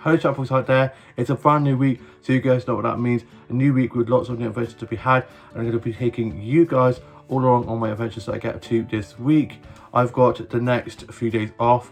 Hello chat folks out there, it's a brand new week, so you guys know what that means. A new week with lots of new adventures to be had, and I'm going to be taking you guys all along on my adventures that I get to this week. I've got the next few days off,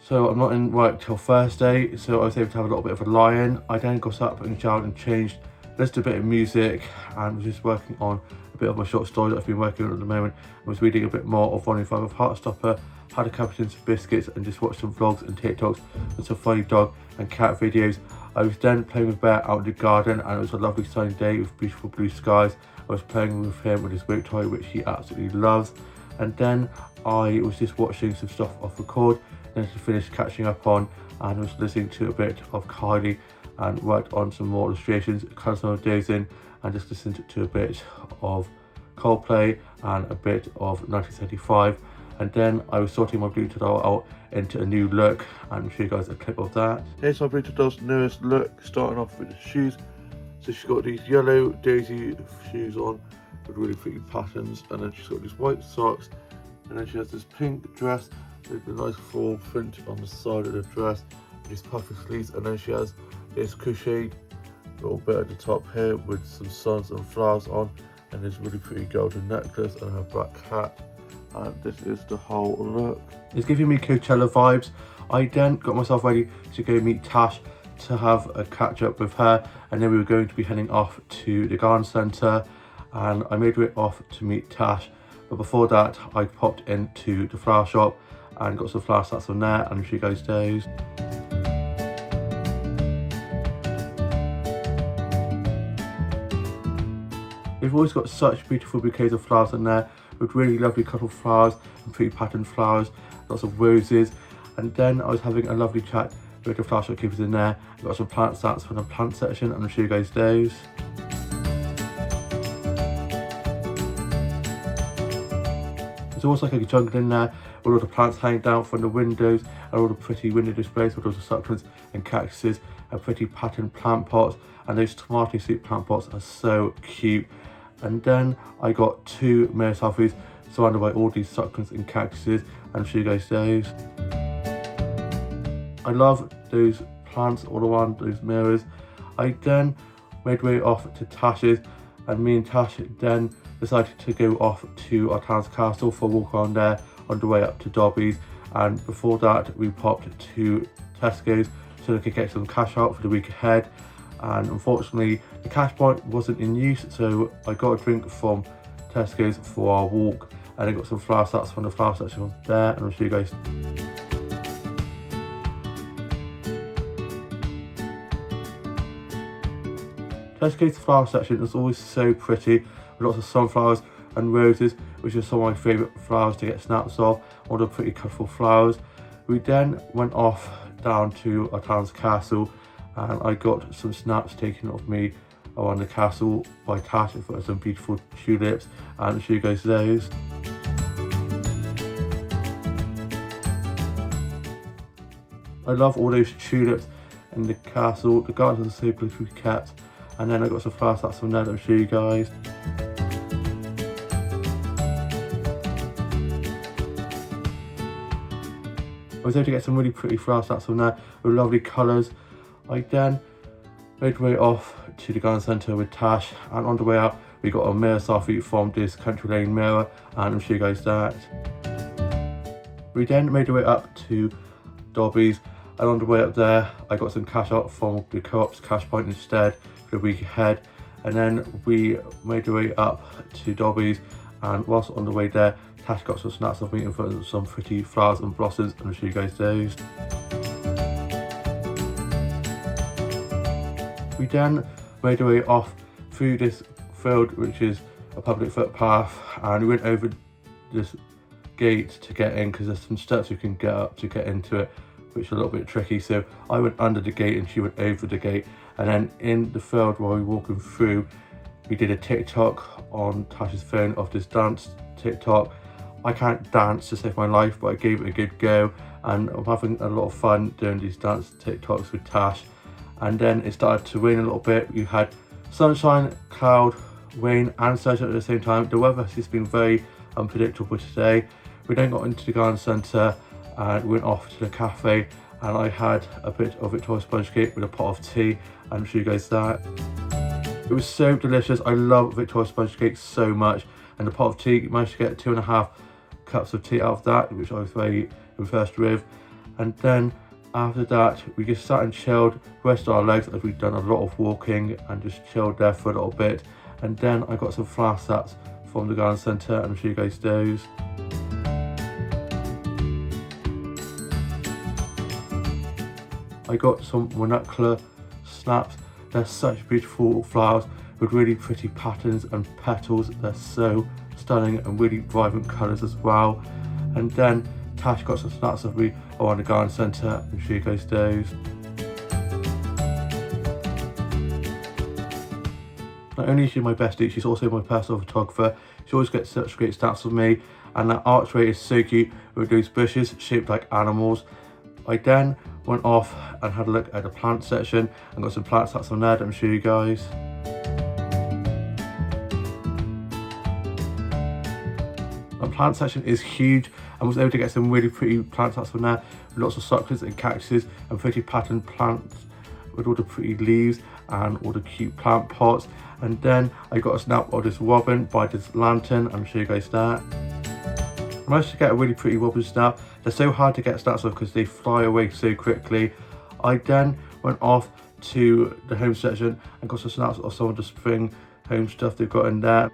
so I'm not in work till Thursday, so I was able to have a little bit of a lie-in. I then got up and showered and changed, listened to a bit of music, and was just working on a bit of my short story that I've been working on at the moment. I was reading a bit more of Volume 5 of Heartstopper, had a couple of tins of biscuits, and just watched some vlogs and TikToks and some funny dog and cat videos. I was then playing with Bear out in the garden, and it was a lovely sunny day with beautiful blue skies. I was playing with him with his weight toy, which he absolutely loves. And then I was just watching some stuff off record, then to finish catching up on, and was listening to a bit of Kylie and worked on some more illustrations, cut some days in, and just listened to a bit of Coldplay and a bit of 1975. And then I was sorting my Bluetooth doll out into a new look, and I'll show you guys a clip of that. Here's my Bluetooth doll's newest look, starting off with the shoes. So she's got these yellow daisy shoes on with really pretty patterns, and then she's got these white socks, and then she has this pink dress with a nice floral print on the side of the dress, these puffy sleeves, and then she has this crocheted little bit at the top here with some suns and flowers on, and this really pretty golden necklace and her black hat. And this is the whole look. It's giving me Coachella vibes. I then got myself ready to go meet Tash to have a catch up with her, and then we were going to be heading off to the garden centre, and I made it off to meet Tash. But before that, I popped into the flower shop and got some flower stats from there, and she goes those. We've always got such beautiful bouquets of flowers in there, with really lovely colourful flowers and pretty patterned flowers, lots of roses. And then I was having a lovely chat with the flower shopkeepers in there. I got some plant stats from the plant section, and I'll show you guys those. There's almost like a jungle in there with all the plants hanging down from the windows, and all the pretty window displays with all the succulents and cactuses and pretty patterned plant pots, and those tomato soup plant pots are so cute. And then I got two mirror selfies surrounded by all these succulents and cactuses, and I'll show you guys those. I love those plants all around those mirrors. I then made way off to Tash's, and me and Tash then decided to go off to our town's castle for a walk around there on the way up to Dobby's. And before that, we popped to Tesco's so we could get some cash out for the week ahead. And unfortunately, the cash point wasn't in use, so I got a drink from Tesco's for our walk, and I got some flower stats from the flower section there, and I'll show you guys. Tesco's flower section is always so pretty, with lots of sunflowers and roses, which are some of my favourite flowers to get snaps of, all the pretty colourful flowers. We then went off down to our town's castle, and I got some snaps taken of me around the castle by Tash in front of some beautiful tulips, and I'll show you guys those. I love all those tulips in the castle. The gardens are so beautifully kept, and then I got some flower stats from there that I'll show you guys. I was able to get some really pretty flower stats from there with lovely colours. I then made way off to the garden centre with Tash, and on the way out we got a mirror selfie from this Country Lane mirror, and I'll show you guys that. We then made our way up to Dobby's, and on the way up there I got some cash out from the Co-op's cash point instead for the week ahead. And then we made our way up to Dobby's, and whilst on the way there, Tash got some snaps of me in front of some pretty flowers and blossoms, and I'll show you guys those. We then made our way off through this field, which is a public footpath, and we went over this gate to get in because there's some steps we can get up to get into it, which are a little bit tricky. So I went under the gate and she went over the gate, and then in the field while we were walking through, we did a TikTok on Tash's phone of this dance TikTok. I can't dance to save my life, but I gave it a good go, and I'm having a lot of fun doing these dance TikToks with Tash. And then it started to rain a little bit. We had sunshine, cloud, rain and sunshine at the same time. The weather has just been very unpredictable today. We then got into the garden centre, and went off to the cafe, and I had a bit of Victoria sponge cake with a pot of tea, and I'll show you guys that. It was so delicious. I love Victoria sponge cake so much, and the pot of tea, managed to get 2.5 cups of tea out of that, which I was very impressed with. And then after that, we just sat and chilled, rested our legs as we'd done a lot of walking, and just chilled there for a little bit. And then I got some flower sets from the garden centre, and I'll show you guys those. I got some ranunculus snaps. They're such beautiful flowers with really pretty patterns and petals. They're so stunning and really vibrant colours as well. And then Tash got some snaps of me around the garden centre, and show you guys those. Not only is she my bestie, she's also my personal photographer. She always gets such great snaps of me, and that archway is so cute with those bushes shaped like animals. I then went off and had a look at the plant section and got some plant stats on there that I'm show you guys. The plant section is huge, and was able to get some really pretty plant stats from there with lots of succulents and cactuses and pretty patterned plants with all the pretty leaves and all the cute plant pots. And then I got a snap of this robin by this lantern, and I'll show you guys that. I managed to get a really pretty robin snap. They're so hard to get snaps of because they fly away so quickly. I then went off to the home section and got some snaps of some of the spring home stuff they've got in there.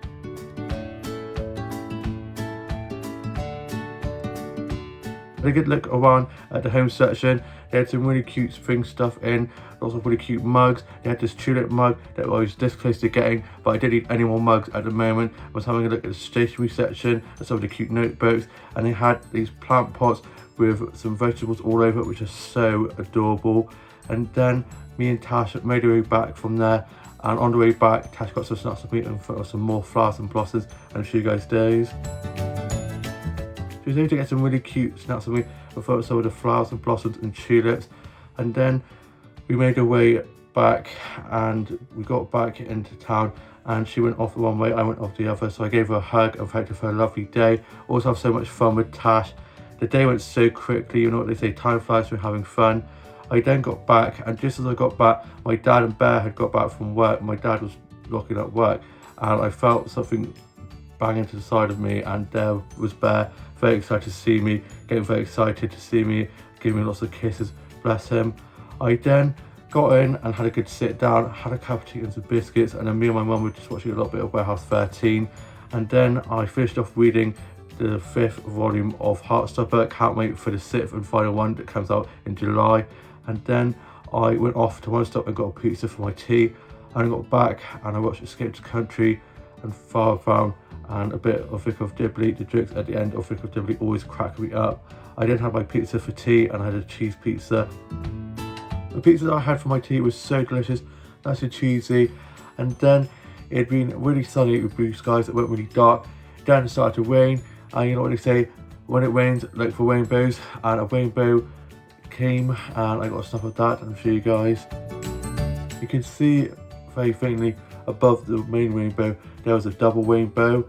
Had a good look around at the home section. They had some really cute spring stuff in, lots of really cute mugs. They had this tulip mug that I was this close to getting, but I didn't need any more mugs at the moment. I was having a look at the stationery section and some of the cute notebooks, and they had these plant pots with some vegetables all over it, which are so adorable. And then me and Tash made our way back from there, and on the way back, Tash got some snaps of meat and some more flowers and blossoms, and I'll show you guys those. She was able to get some really cute snaps of me with some of the flowers and blossoms and tulips. And then we made our way back, and we got back into town, and she went off the one way, I went off the other. So I gave her a hug and thanked her for a lovely day. Also have so much fun with Tash. The day went so quickly, you know what they say, time flies when having fun. I then got back, and just as I got back, my dad and Bear had got back from work. My dad was locking up work, and I felt something bang into the side of me, and there was Bear, very excited to see me, getting very excited to see me, giving me lots of kisses, bless him. I then got in and had a good sit down, had a cup of tea and some biscuits, and then me and my mum were just watching a little bit of Warehouse 13. And then I finished off reading the 5th volume of Heartstopper. Can't wait for the 6th and final one that comes out in July. And then I went off to one stop and got a pizza for my tea. And I got back and I watched Escape to Country and Far From, and a bit of Vicar of Dibley. The jokes at the end of Vicar of Dibley always crack me up. I then had my pizza for tea, and I had a cheese pizza. The pizza that I had for my tea was so delicious, nice and cheesy. And then it had been really sunny with blue skies that went really dark. Then it started to rain, and you know what they say, when it rains, look for rainbows. And a rainbow came, and I got a snap of that, and I'll show you guys. You can see very faintly above the main rainbow there was a double rainbow.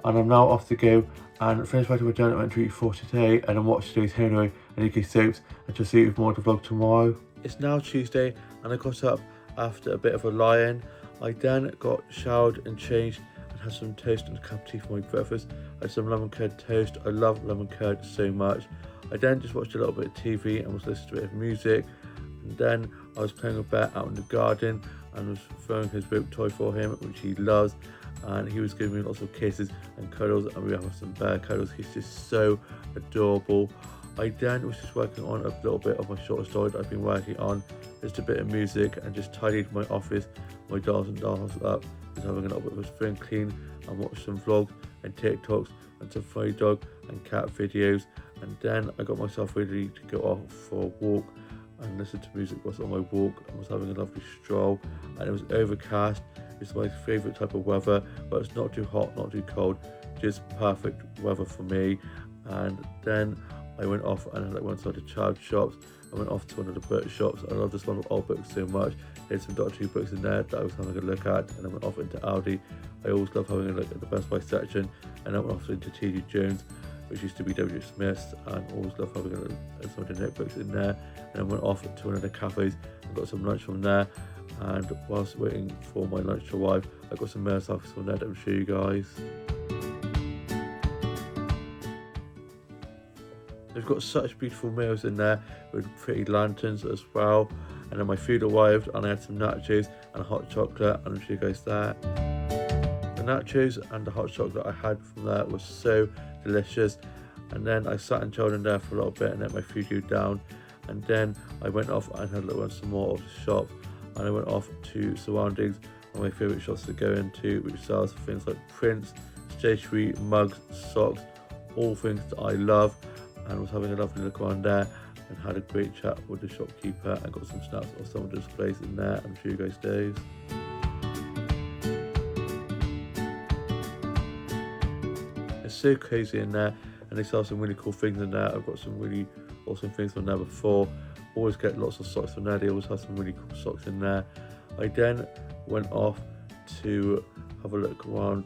And I'm now off to go and finish writing my journal entry for today, and then watch today's Halo and UK soaps, and to see you with more to vlog tomorrow. It's now Tuesday, and I got up after a bit of a lie-in. I then got showered and changed and had some toast and a cup of tea for my breakfast. I had some lemon curd toast. I love lemon curd so much. I then just watched a little bit of TV and was listening to a bit of music. And then I was playing with Bear out in the garden and was throwing his rope toy for him, which he loves. And he was giving me lots of kisses and cuddles, and we have some Bear cuddles. He's just so adorable. I then was just working on a little bit of my short story that I've been working on, just a bit of music, and just tidied my office, my dolls and dolls up, just having a little bit of a spring clean, and watched some vlogs and TikToks and some funny dog and cat videos. And then I got myself ready to go off for a walk and listen to music whilst on my walk. I was having a lovely stroll, and it was overcast. It's my favourite type of weather, but it's not too hot, not too cold, just perfect weather for me. And then I went off and I went to the child shops. I went off to one of the book shops. I love this one of old books so much. There's some Dr. Who books in there that I was having a look at, and I went off into Aldi. I always love having a look at the Best Buy section, and I went off into T.D. Jones. which used to be W. Smith's, and always love having some of the notebooks in there. And I went off to one of the cafes and got some lunch from there. And whilst waiting for my lunch to arrive, I got some mail samples from there that I'll show you guys. They've got such beautiful meals in there with pretty lanterns as well. And then my food arrived and I had some nachos and a hot chocolate, and I'll show you guys that. The nachos and the hot chocolate I had from there was so delicious. And then I sat and chilled in there for a little bit and let my food go down. And then I went off and had a look at some more of the shop. And I went off to Surroundings, one of my favourite shops to go into, which sells things like prints, stationery, mugs, socks, all things that I love. And was having a lovely look around there and had a great chat with the shopkeeper and got some snaps of some of the displays in there. I'm sure you guys do. It's so crazy in there, and they sell some really cool things in there. I've got some really awesome things from there before. Always get lots of socks from there. They always have some really cool socks in there. I then went off to have a look around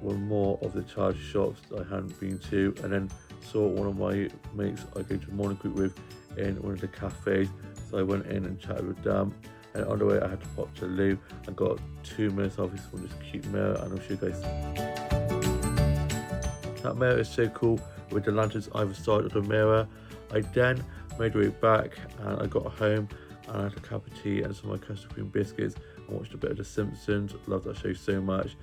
one more of the charge shops that I hadn't been to, and then saw one of my mates I go to morning group with in one of the cafes. So I went in and chatted with them, and on the way I had to pop to Lou and got 2 minutes selfies from this cute mirror, and I'll show you guys. That mirror is so cool with the lanterns either side of the mirror. I then made my way back and I got home and I had a cup of tea and some of my custard cream biscuits and watched a bit of The Simpsons. Love that show so much.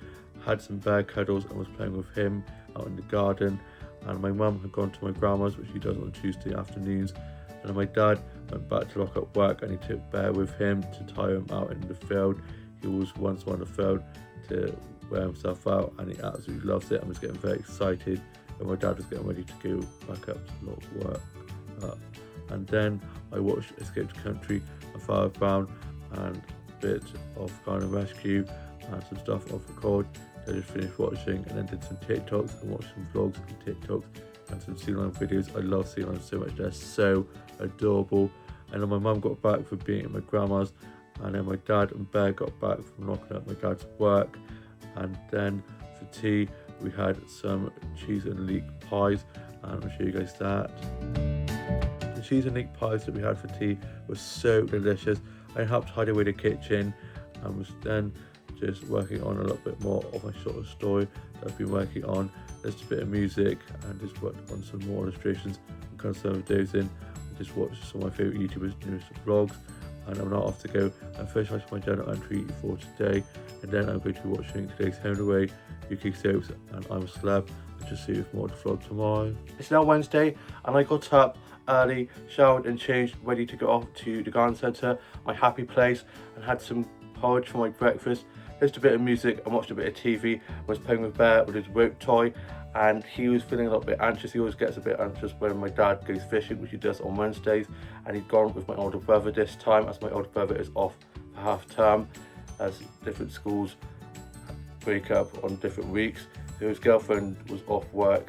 Had some bear cuddles and was playing with him out in the garden. And my mum had gone to my grandma's, which she does on Tuesday afternoons. And then my dad went back to lock up work and he took Bear with him to tie him out in the field. He was once on the field to wear himself out and he absolutely loves it and was getting very excited. And my dad was getting ready to go back up to lock work up. And then I watched Escape to Country and Father Brown and a bit of Garden Rescue and some stuff off record. I just finished watching and then did some TikToks and watched some vlogs and TikToks and some sea lion videos. I love sea lions so much, they're so adorable. And then my mum got back from being at my grandma's, and then my dad and Bear got back from knocking up my dad's work. And then for tea we had some cheese and leek pies, and I'll show you guys that. The cheese and leek pies that we had for tea was so delicious. I helped hide away the kitchen and was then just working on a little bit more of my shorter story that I've been working on. Just a bit of music and just worked on some more illustrations and kind of some of those in. I just watched some of my favourite YouTubers' newest vlogs, and I'm now off to go and finish my journal entry for today. And then I'm going to be watching today's Home and Away, UK soaps, and I'm a Celeb, and just see if more to vlog tomorrow. It's now Wednesday and I got up early, showered and changed, ready to go off to the garden centre, my happy place, and had some porridge for my breakfast. Listened to a bit of music and watched a bit of TV. I was playing with Bear with his rope toy, and he was feeling a little bit anxious. He always gets a bit anxious when my dad goes fishing, which he does on Wednesdays, and he'd gone with my older brother this time, as my older brother is off for half term, as different schools break up on different weeks. So his girlfriend was off work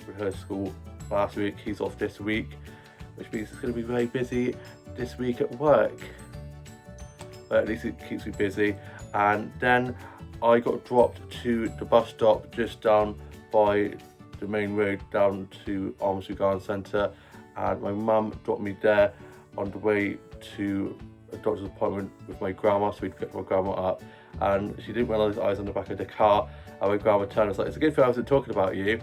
with her school last week. He's off this week, which means it's going to be very busy this week at work. But at least it keeps me busy. And then I got dropped to the bus stop just down by the main road down to Armstrong Garden Centre, and my mum dropped me there on the way to a doctor's appointment with my grandma, so we'd pick my grandma up, and she didn't realise I was on the back of the car, and my grandma turned and was like, "It's a good thing I wasn't talking about you."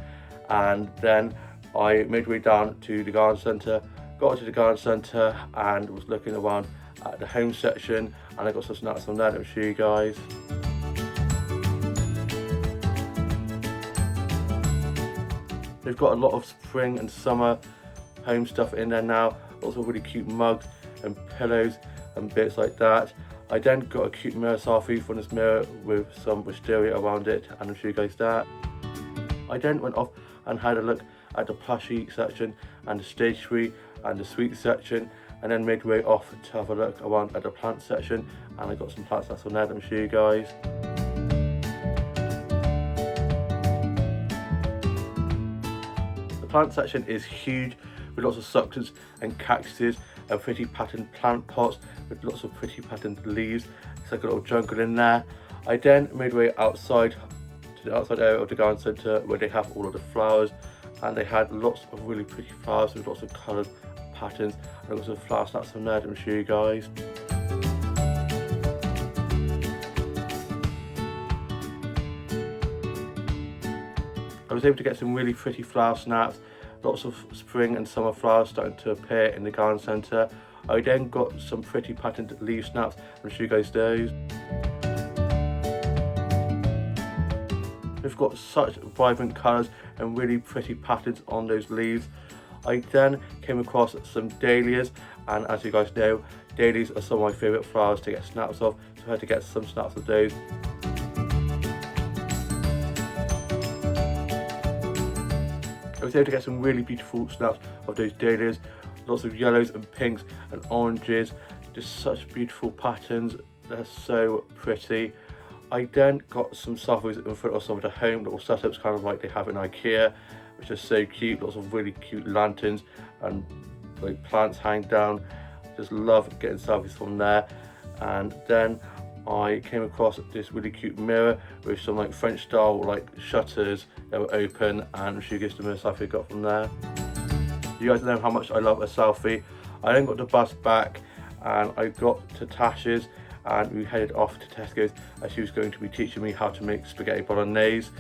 And then I made my way down to the garden centre, got to the garden centre and was looking around at the home section, and I got some snacks from there that I'll show you guys. They've got a lot of spring and summer home stuff in there now, lots of really cute mugs and pillows and bits like that. I then got a cute mirror selfie from this mirror with some wisteria around it, and I'll show you guys that. I then went off and had a look at the plushie section and the stationery and the sweets section, and then made my way off to have a look around at the plant section, and I got some plants that's on there that I'll show you guys. The plant section is huge with lots of succulents and cactuses and pretty patterned plant pots with lots of pretty patterned leaves. It's like a little jungle in there. I then made my way outside to the outside area of the garden centre where they have all of the flowers and they had lots of really pretty flowers with lots of coloured patterns. And I've got some flower snaps from there to show you guys. I was able to get some really pretty flower snaps, lots of spring and summer flowers starting to appear in the garden centre. I then got some pretty patterned leaf snaps, and I'll show you guys those. We've got such vibrant colours and really pretty patterns on those leaves. I then came across some dahlias, and as you guys know, dahlias are some of my favourite flowers to get snaps of, so I had to get some snaps of those. I was able to get some really beautiful snaps of those dahlias, lots of yellows and pinks and oranges, just such beautiful patterns, they're so pretty. I then got some samples in front of some of the home little setups, kind of like they have in IKEA, which is so cute, lots of really cute lanterns and like plants hanging down. Just love getting selfies from there. And then I came across this really cute mirror with some like French style like shutters that were open, and she gives the mirror selfie I got from there. You guys know how much I love a selfie. I then got the bus back and I got to Tash's, and we headed off to Tesco's as she was going to be teaching me how to make spaghetti bolognese,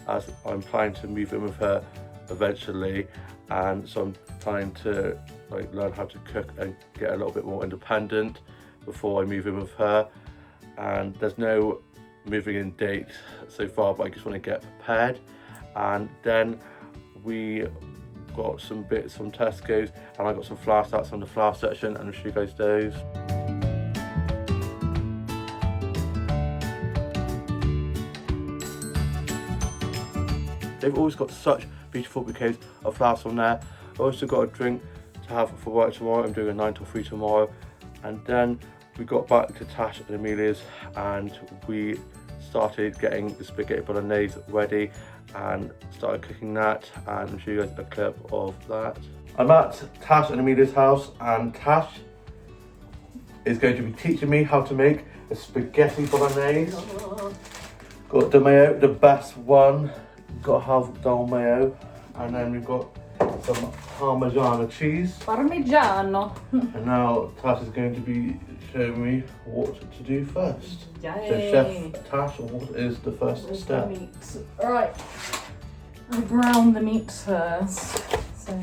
as I'm planning to move in with her eventually, and so I'm trying to like learn how to cook and get a little bit more independent before I move in with her. And there's no moving in date so far, but I just want to get prepared. And then we got some bits from Tesco's, and I got some flower starts from the flower section, and I'll show you guys those. They've always got such beautiful bouquets of flowers from there. I also got a drink to have for work tomorrow. I'm doing a 9 till 3 tomorrow. And then we got back to Tash and Amelia's, and we started getting the spaghetti bolognese ready and started cooking that, and I'll show you guys a clip of that. I'm at Tash and Amelia's house, and Tash is going to be teaching me how to make a spaghetti bolognese. Got the mayo, the best one. Got to have Dal mayo, and then we've got some Parmigiano cheese. Parmigiano. And now Tash is going to be showing me what to do first. Yay. So Chef Tash, what is the first step? The meat. Alright, I brown the meat first. So,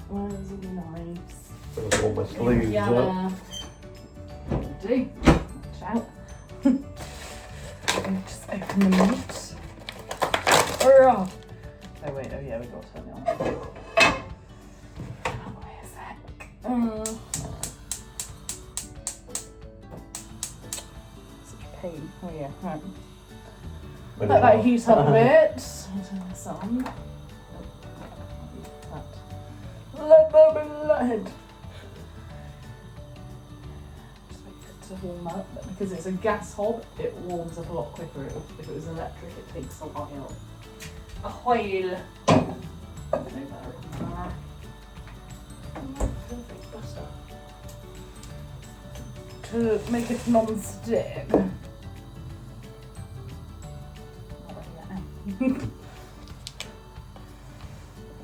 where's the knives? Put all my sleeves up. Do. Watch out. Just open the meat. Oh wait, oh yeah, we got to turn it on. Oh, wait a sec. Such a pain. Oh yeah, right. Let that heat up a bit. Turn this on. Let there be light. Just wait for it to warm up. But because it's a gas hob, it warms up a lot quicker. If it was electric, it takes a while. A while. To make it non-stick.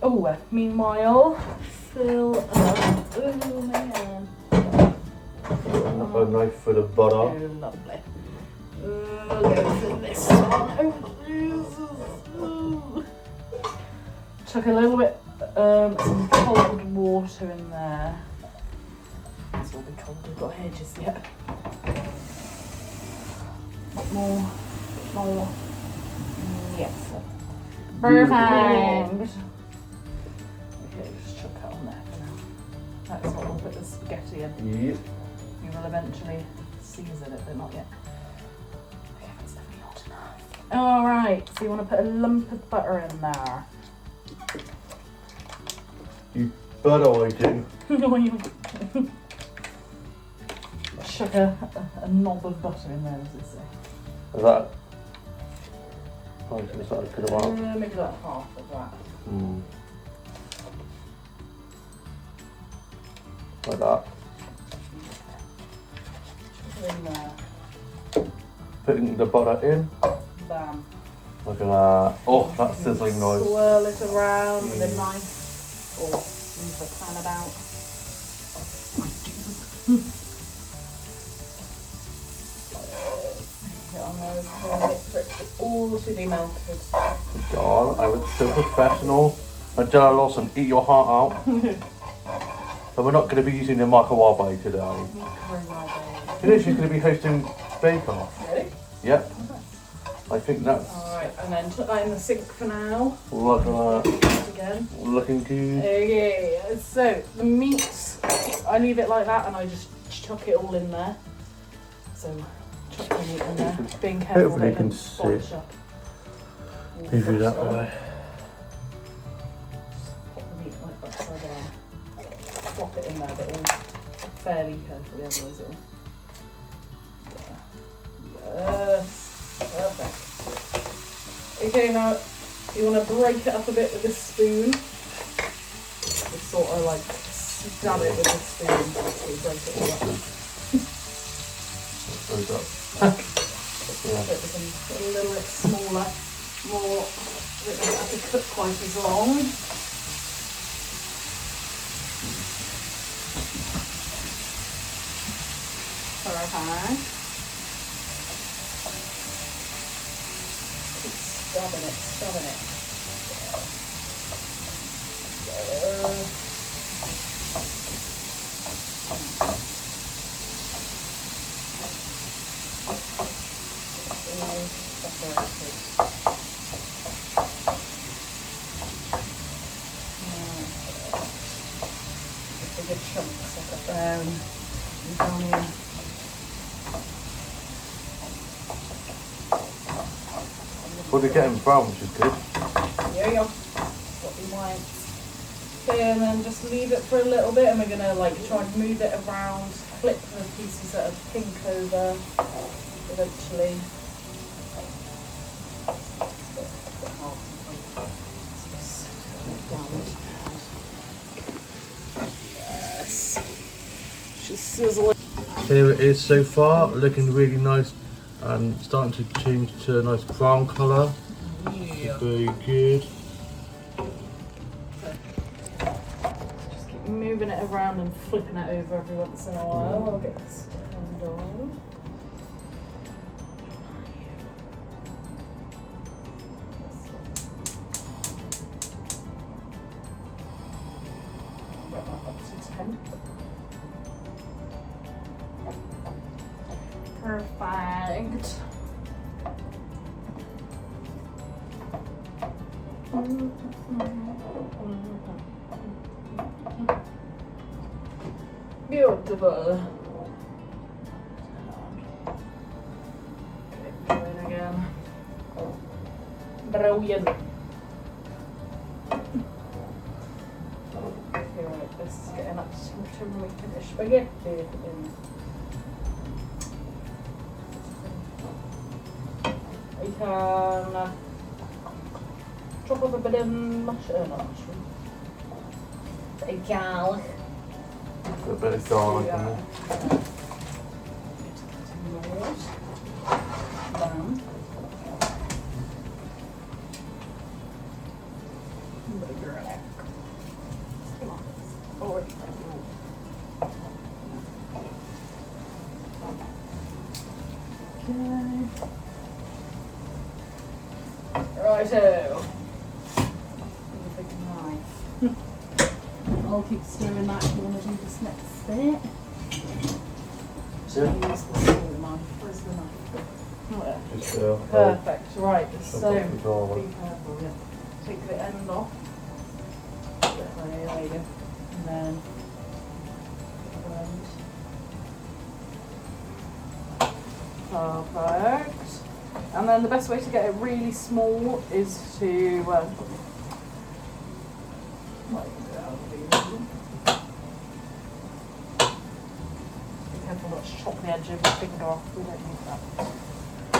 Oh, meanwhile, fill up. Oh man. A knife for the butter. Oh, lovely. We'll go for this one. Chuck a little bit, some cold water in there. It's all be cold, we've got hedges yet. More. Yes. Perfect. Okay, just chuck that on there for now. That's what we'll put the spaghetti in. Yep. We will eventually season it, but not yet. Okay, that's definitely not enough. Alright, so you want to put a lump of butter in there. You butter I do. Chuck a knob of butter in there, as it say. Is that? Oh, it's not a good amount. Maybe like half of that. Like that. Chuck it in there. Putting the butter in. Bam. Look at that. Oh, that sizzling noise. Swirl it around with a knife or move the pan about. Get on there as well, wait for it all to be melted. God, I was so professional. And Jenna Lawson, eat your heart out. But we're not going to be using the microwave today. You know she's going to be hosting Bake Off. Really? Yep. I think that's... Alright, and then put that in the sink for now. Look at that. Again. Looking good. Okay, so the meat, I leave it like that and I just chuck it all in there. So, chuck the meat in there, being careful Hopefully that you it can doesn't see. splash up. Move it that way. Pop the meat like upside down. Plop it in there, but all fairly carefully, otherwise it'll... Yes, perfect. Okay, now you want to break it up a bit with a spoon. Just sort of like stab it with a spoon. So you break it all up. Goes up. Yeah. It becomes a little bit smaller, more, it doesn't have to cook quite as long. Perfect. Keep stabbing it. Bigger chunks like a brown and down here. Well, they're getting brown, which is good. There you go. That's what we want. Okay, and then just leave it for a little bit, and we're gonna like try and move it around, flip the pieces that are pink over eventually. Yes. Just sizzling. Here it is so far, looking really nice and starting to change to a nice brown colour. Yeah. Very good. Just keep moving it around and flipping it over every once in a while. I'll get this turned on. Get that up to 10. Perfect. Beautiful. Okay, going again. Brilliant. Okay, right, this is getting up to temperature when we finish spaghetti in. We can chop up a bit of mushroom, not mushroom, a garlic. A bit of garlic in there. Bam. Righto. Big knife. I'll keep stirring that if you want to do this next bit. Yeah. Use the small knife. Where's the knife? There. Just, Perfect. Right. So up be the garlic. careful. Yeah. Take the end off. There you go. And then blend. Perfect. And then the best way to get it really small is to be careful not to chop the edge of your finger off. We don't need that.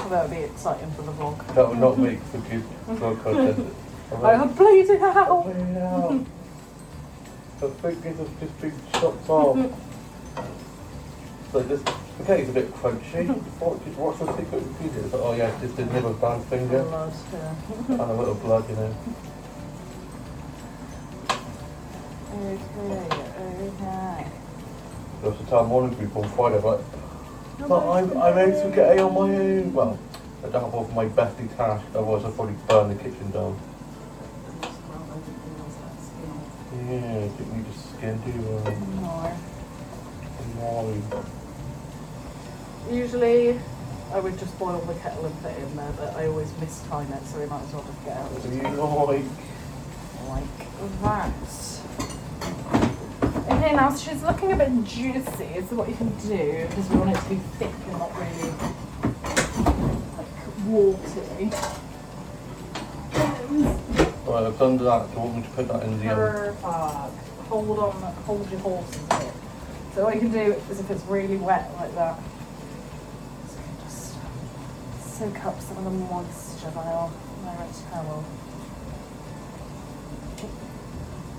That would be exciting for the vlog. That would not make for good vlog content. I have played it out. Bleed out. The fingers have just been chopped off. Like this. Spaghetti's a bit crunchy. What's the secret ingredient? Oh yeah, just the nib of band finger Blood, yeah. and a little blood, you know. Okay. There was a time morning group on Friday, but I made spaghetti on my own. Well, I don't have my bestie task, otherwise I'd probably burn the kitchen down. Yeah, didn't need the skin, do you? No. No. Usually I would just boil the kettle and put it in there, but I always mistime it, so we might as well just get out of So it. you Like that. Okay, now she's looking a bit juicy, so what you can do, because we want it to be thick and not really like watery. Right, I've done that. Do you want me to put that in the oven? Perfect. Hold your horses here. So what you can do is if it's really wet like that, so you can just soak up some of the moisture by our towel.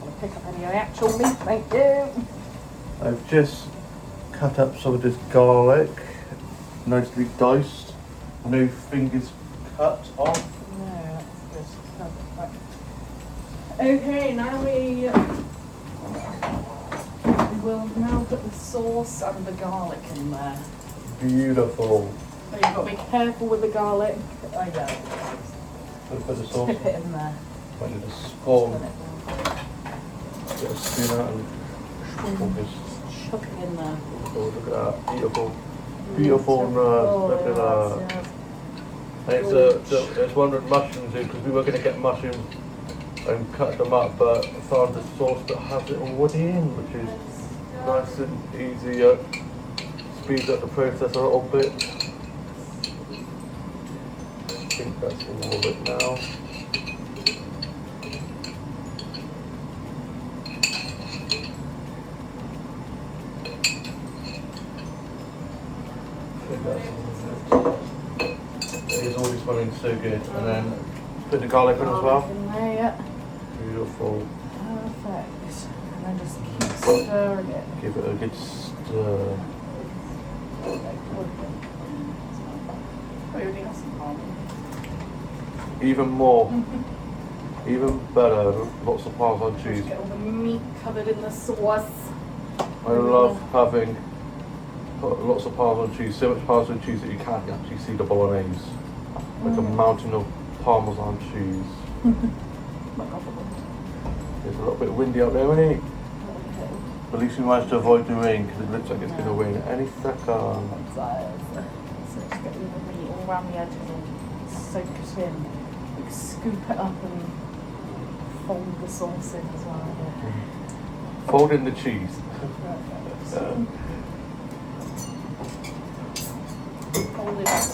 Want to pick up any of the actual meat, thank you. I've just cut up some of this garlic, nicely diced. No fingers cut off. No, that's good. Right. Okay, now we will now put the sauce and the garlic in there. Beautiful. So you've got to be careful with the garlic. Oh yeah. Put the sauce. Tip it in there. Might need a spoon. Spin it down. Get a spoon out and Just chuck it in there. oh, look at that. Beautiful. Beautiful nurse. Look at that. Yes. And it's one of the mushrooms here because we were going to get mushrooms and cut them up, but I found the sauce that has it already in, which is nice and easy. Speeds up the process a little bit. I think that's all of it now. It's already smelling so good. And then put the garlic in as well. In there, yeah. Beautiful. Perfect. And then just keep stirring it. Give it a good stir. Even more. Even better. Lots of Parmesan cheese. Get all the meat covered in the sauce. I love having lots of Parmesan cheese. So much Parmesan cheese that you can't actually see the bolognese. Like a mountain of Parmesan cheese. It's a little bit windy out there, isn't it? But at least we managed to avoid the rain because it looks like it's going to rain any second. So just get the meat all around the edges and soak it in. Like scoop it up and fold the sauce in as well. Yeah. Fold in the cheese. Perfect. Fold it up.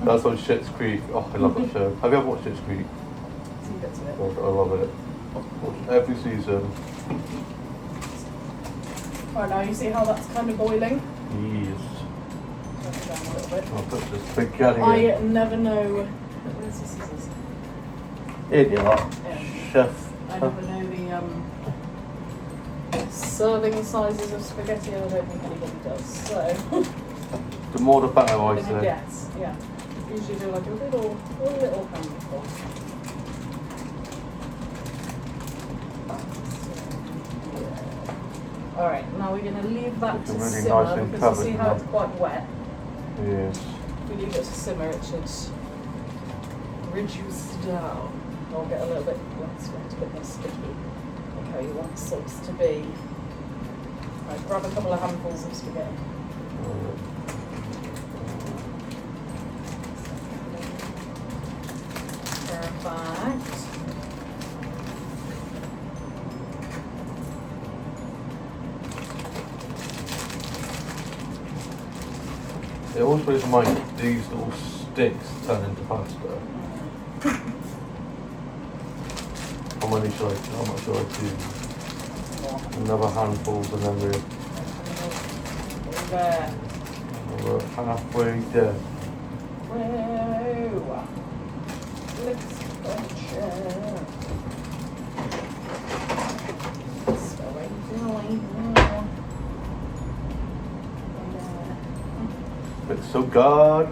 That's on Schitt's Creek. Oh, I love that show. Have you ever watched Schitt's Creek? See bits of it. Oh, I love it. Watch every season. Right, now you see how that's kind of boiling? Yes. Turn it down a little bit. I'll put the spaghetti I in. never know. Where's the scissors? In, you lot. Yeah. Chef. I never know the serving sizes of spaghetti, and I don't think anybody does. So The more the better, I'm I gonna say. guess. Yeah. Usually do like a little handful. Alright, now we're going to leave that to Looking really simmer nice and because you see covered how now. it's quite wet. Yes. If we leave it to simmer, it should reduce down or get a little bit less wet, a bit more sticky, like how you want the sauce to be. Right, grab a couple of handfuls of spaghetti. Perfect. It always reminds me these little sticks turn into pasta. How much should I do? Another handful and then There. we're halfway there. Whoa. Looks gotcha. Slowly doing now. Looks so good.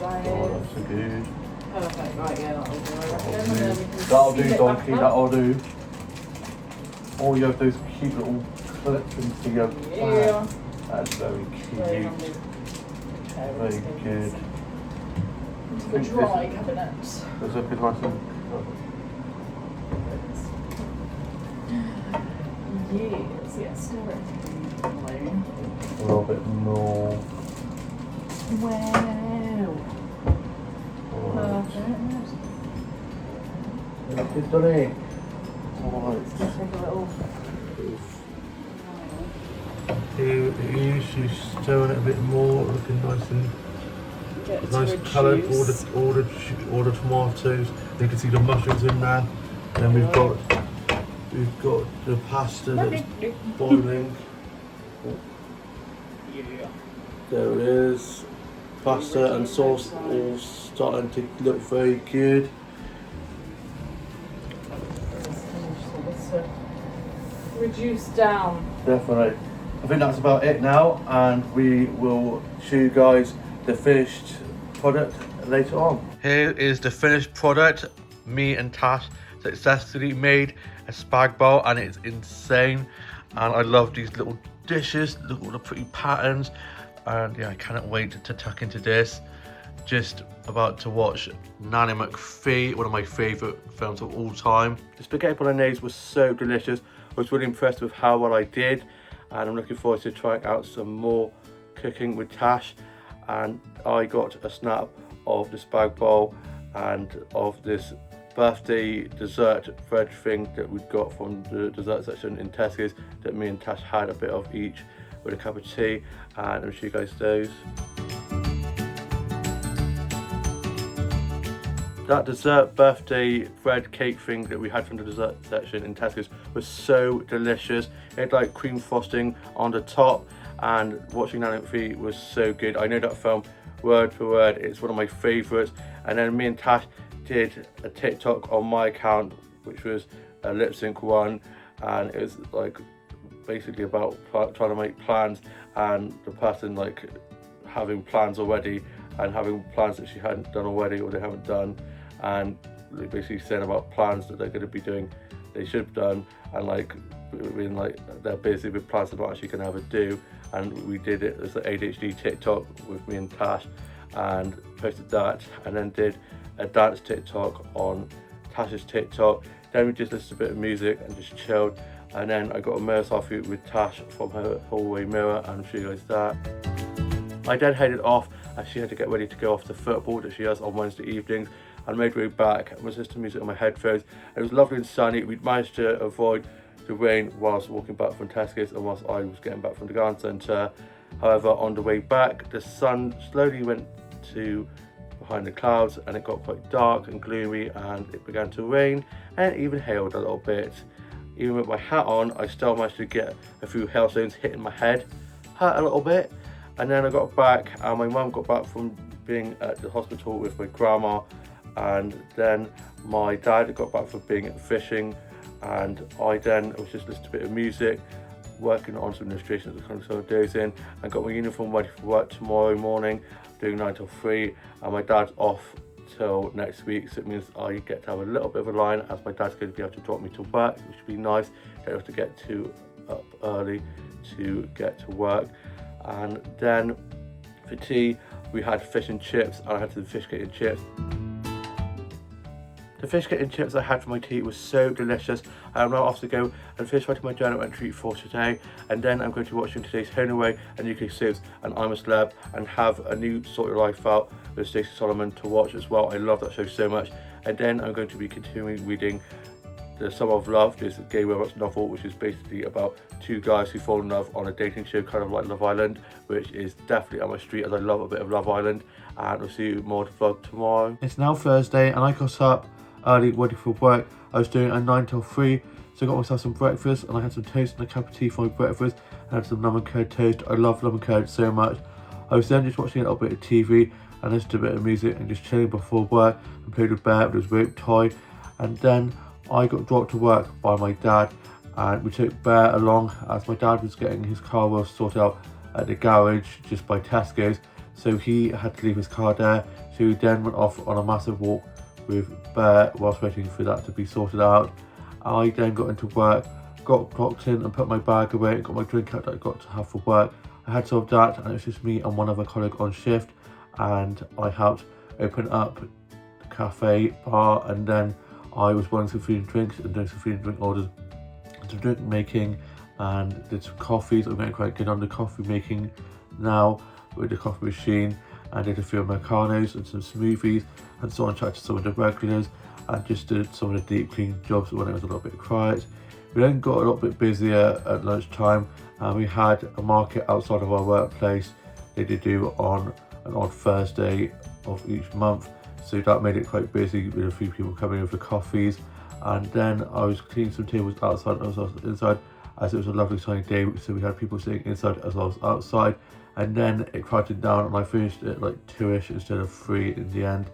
Right. Oh, that's so good. Perfect, right, yeah, that'll do, I reckon. And then we can That'll seal do, it donkey, back up. that'll do. Oh, you have those cute little clips into your Yeah. bag. That's very cute. Very handy. Okay, Very let's go good. into the dry cabinets. Looks like it's nice and... Yes, stir it. A little bit more. Wow. Alright. Perfect. Look, it's done it. Alright. Let's take a little. Here it is, she's stirring it a bit more, looking nice and Get it nice to coloured. reduce. All the tomatoes. You can see the mushrooms in there. And then we've got the pasta that's boiling. Yeah. There it is. Pasta and sauce all starting to look very good. Reduce down. Definitely. I think that's about it now, and we will show you guys the finished product later on. Here is the finished product. Me and Tash successfully made a spag bowl, and it's insane. And I love these little dishes. Look at all the pretty patterns, and yeah, I cannot wait to tuck into this. Just about to watch Nanny McPhee, one of my favourite films of all time. The spaghetti bolognese was so delicious. I was really impressed with how well I did, and I'm looking forward to trying out some more cooking with Tash. And I got a snap of the spag bowl and of this birthday dessert bread thing that we got from the dessert section in Tesco's, that me and Tash had a bit of each with a cup of tea, and I'll show you guys those. That dessert birthday bread cake thing that we had from the dessert section in Tesco's was so delicious. It had like cream frosting on the top, and watching Nanny McPhee was so good. I know that film word for word. It's one of my favourites. And then me and Tash did a TikTok on my account, which was a lip sync one, and it was like basically about trying to make plans, and the person like having plans already and having plans that she hadn't done already or they haven't done, and basically saying about plans that they're going to be doing, they should have done, and like being like they're busy with plans they're not actually going to ever do. And we did it as an ADHD TikTok with me and Tash, and posted that, and then did a dance TikTok on Tash's TikTok. Then we just listened to a bit of music and just chilled, and then I got a mirror selfie with Tash from her hallway mirror, and I'll show you guys that. I then headed off as she had to get ready to go off to football that she has on Wednesday evenings, and made way back and was listening to music on my headphones. It was lovely and sunny. We'd managed to avoid the rain whilst walking back from Tesco's and whilst I was getting back from the garden centre. However, on the way back, the sun slowly went to behind the clouds, and it got quite dark and gloomy, and it began to rain, and it even hailed a little bit. Even with my hat on, I still managed to get a few hailstones hitting my head. Hurt a little bit. And then I got back, and my mum got back from being at the hospital with my grandma, and then my dad got back from being fishing, and I then was just listening to a bit of music, working on some illustrations that kind of sort of dozing, and got my uniform ready for work tomorrow morning, doing 9 till 3, and my dad's off till next week, so it means I get to have a little bit of a line, as my dad's going to be able to drop me to work, which would be nice. Don't have to get too up early to get to work. And then for tea we had fish and chips, and I had some fish cake and chips. The fish cake and chips I had for my tea was so delicious. I'm now off to go and finish writing my journal entry for today, and then I'm going to be watching today's Home Away and UK Suits and I'm a Celeb, and have a new Sort Your Life Out with Stacey Solomon to watch as well. I love that show so much. And then I'm going to be continuing reading The Summer of Love, this gay romance novel, which is basically about two guys who fall in love on a dating show, kind of like Love Island, which is definitely on my street, as I love a bit of Love Island. And we'll see you more to vlog tomorrow. It's now Thursday, and I got up early ready for work. I was doing a 9 till 3, so I got myself some breakfast, and I had some toast and a cup of tea for my breakfast, and I had some lemon curd toast. I love lemon curd so much. I was then just watching a little bit of TV and listening to a bit of music and just chilling before work, and played with Bear with his rope toy. And then I got dropped to work by my dad, and we took Bear along as my dad was getting his car wheel sorted out at the garage just by Tesco's, so he had to leave his car there. So he then went off on a massive walk with Bear whilst waiting for that to be sorted out. I then got into work, got clocked in and put my bag away and got my drink out that I got to have for work. I had some of that, and it was just me and one other colleague on shift, and I helped open up the cafe bar, and then I was buying some food and drinks and doing some food and drink orders, some drink making, and did some coffees. I'm getting quite good on the coffee making now with the coffee machine, and did a few Americanos and some smoothies, and so on. Chatted to some of the regulars and just did some of the deep clean jobs when it was a little bit quiet. We then got a little bit busier at lunchtime, and we had a market outside of our workplace they did do on an odd Thursday of each month, so that made it quite busy with a few people coming in for coffees. And then I was cleaning some tables outside as well as inside, as it was a lovely sunny day, so we had people sitting inside as well as outside. And then it quieted down and I finished at like 2ish instead of 3 in the end.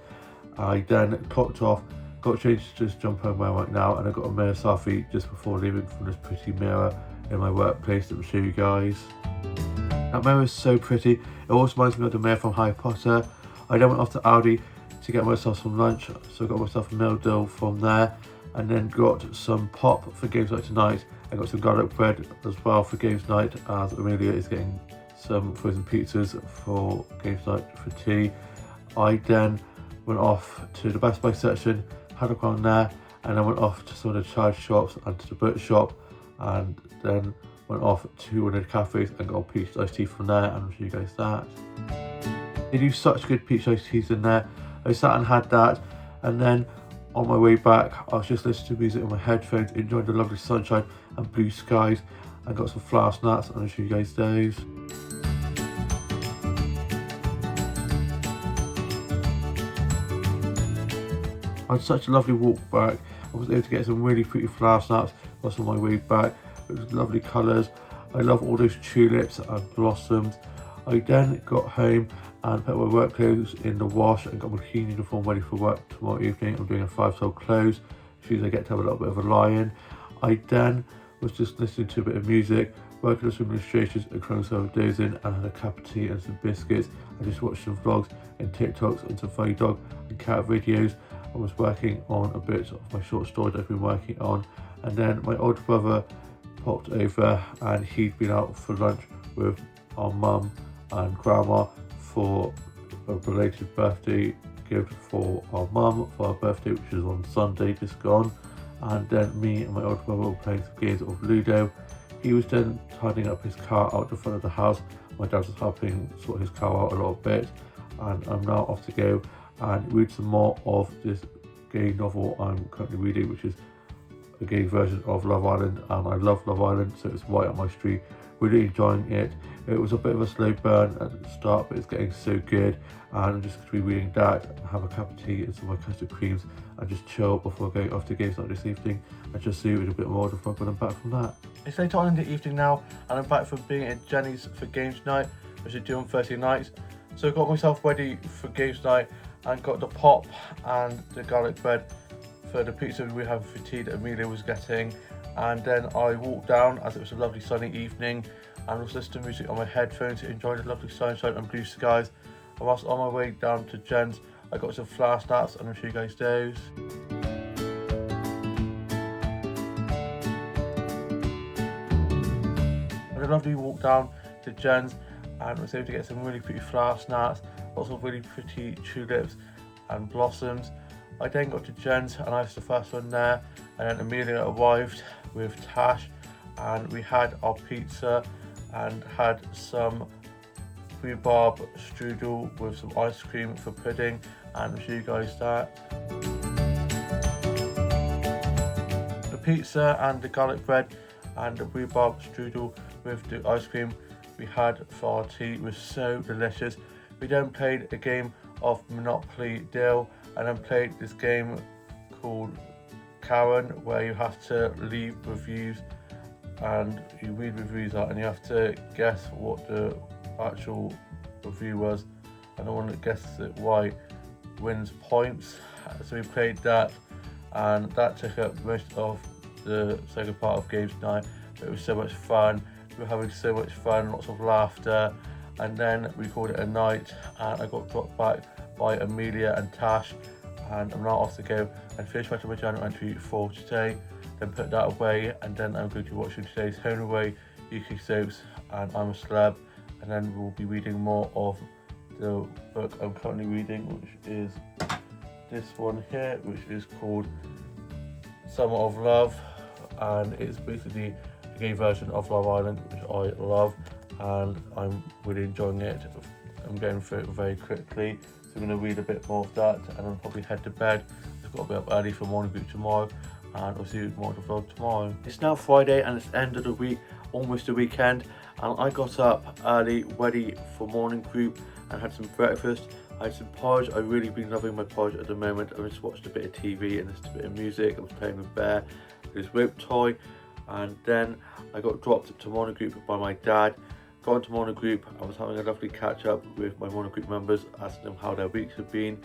I then clocked off, got changed to this jumper I'm wearing right now, and I got a mirror selfie just before leaving from this pretty mirror in my workplace that will show you guys. That mirror is so pretty. It also reminds me of the mirror from Harry Potter. I then went off to Aldi to get myself some lunch, so I got myself a meal deal from there, and then got some pop for games night tonight. I got some garlic bread as well for games night, as Amelia is getting some frozen pizzas for games night for tea. I then went off to the Best Buy section, had a look on there, and then went off to some of the charge shops and to the boot shop, and then went off to one of the cafes and got a peach iced tea from there, and I'll show you guys that. They do such good peach iced teas in there. I sat and had that, and then on my way back I was just listening to music on my headphones, enjoying the lovely sunshine and blue skies, and got some flour snacks, and I'll show you guys those. I had such a lovely walk back. I was able to get some really pretty flower snaps whilst on my way back. It was lovely colours. I love all those tulips and blossoms. I then got home and put my work clothes in the wash and got my clean uniform ready for work tomorrow evening. I'm doing a 5-sol close, which means I get to have a little bit of a lie-in. I then was just listening to a bit of music, working on some illustrations and crying some dozing, and had a cup of tea and some biscuits. I just watched some vlogs and TikToks and some funny dog and cat videos. I was working on a bit of my short story that I've been working on, and then my older brother popped over and he'd been out for lunch with our mum and grandma for a belated birthday gift for our mum for our birthday, which was on Sunday just gone. And then me and my older brother were playing some games of Ludo. He was then tidying up his car out the front of the house. My dad was helping sort his car out a little bit, and I'm now off to go and read some more of this gay novel I'm currently reading, which is a gay version of Love Island, and I love Love Island, so it's right up my street. Really enjoying it. It was a bit of a slow burn at the start, but it's getting so good, and I'm just going to be reading that and have a cup of tea and some of my custard creams and just chill before going off to games night this evening, and just see with a bit more of when I'm back from that. It's late on in the evening now, and I'm back from being at Jenny's for games night, which I do on Thursday nights. So I got myself ready for games night and got the pop and the garlic bread for the pizza we have for tea that Amelia was getting. And then I walked down, as it was a lovely sunny evening, and was listening to music on my headphones, enjoying the lovely sunshine and blue skies. And whilst on my way down to Jen's, I got some flower starts, and I'll show you guys those. I had a lovely walk down to Jen's and was able to get some really pretty flower snacks, lots of really pretty tulips and blossoms. I then got to Jen's and I was the first one there, and then Amelia arrived with Tash, and we had our pizza and had some rhubarb strudel with some ice cream for pudding, and I'll show you guys that. The pizza and the garlic bread and the rhubarb strudel with the ice cream we had for our tea was so delicious. We then played a game of Monopoly Deal, and then played this game called Karen, where you have to leave reviews and you read reviews out and you have to guess what the actual review was, and the one that guesses it right wins points. So we played that, and that took up most of the second part of games night, but it was so much fun. We were having so much fun, lots of laughter, and then we called it a night, and I got dropped back by Amelia and Tash, and I'm now off to go and finish my journal entry for today, then put that away, and then I'm going to be watching today's Home and Away UK soaps and I'm a Celeb, and then we'll be reading more of the book I'm currently reading, which is this one here, which is called Summer of Love, and it's basically a gay version of Love Island, which I love, and I'm really enjoying it. I'm getting through it very quickly, so I'm going to read a bit more of that, and then probably head to bed. I've got to be up early for morning group tomorrow, and I'll see you more of the vlog tomorrow. It's now Friday, and it's the end of the week, almost the weekend, and I got up early, ready for morning group, and had some breakfast. I had some porridge. I've really been loving my porridge at the moment. I just watched a bit of TV and listened to a bit of music. I was playing with Bear, his rope toy, and then I got dropped to morning group by my dad. Got into morning group. I was having a lovely catch up with my morning group members, asking them how their weeks have been,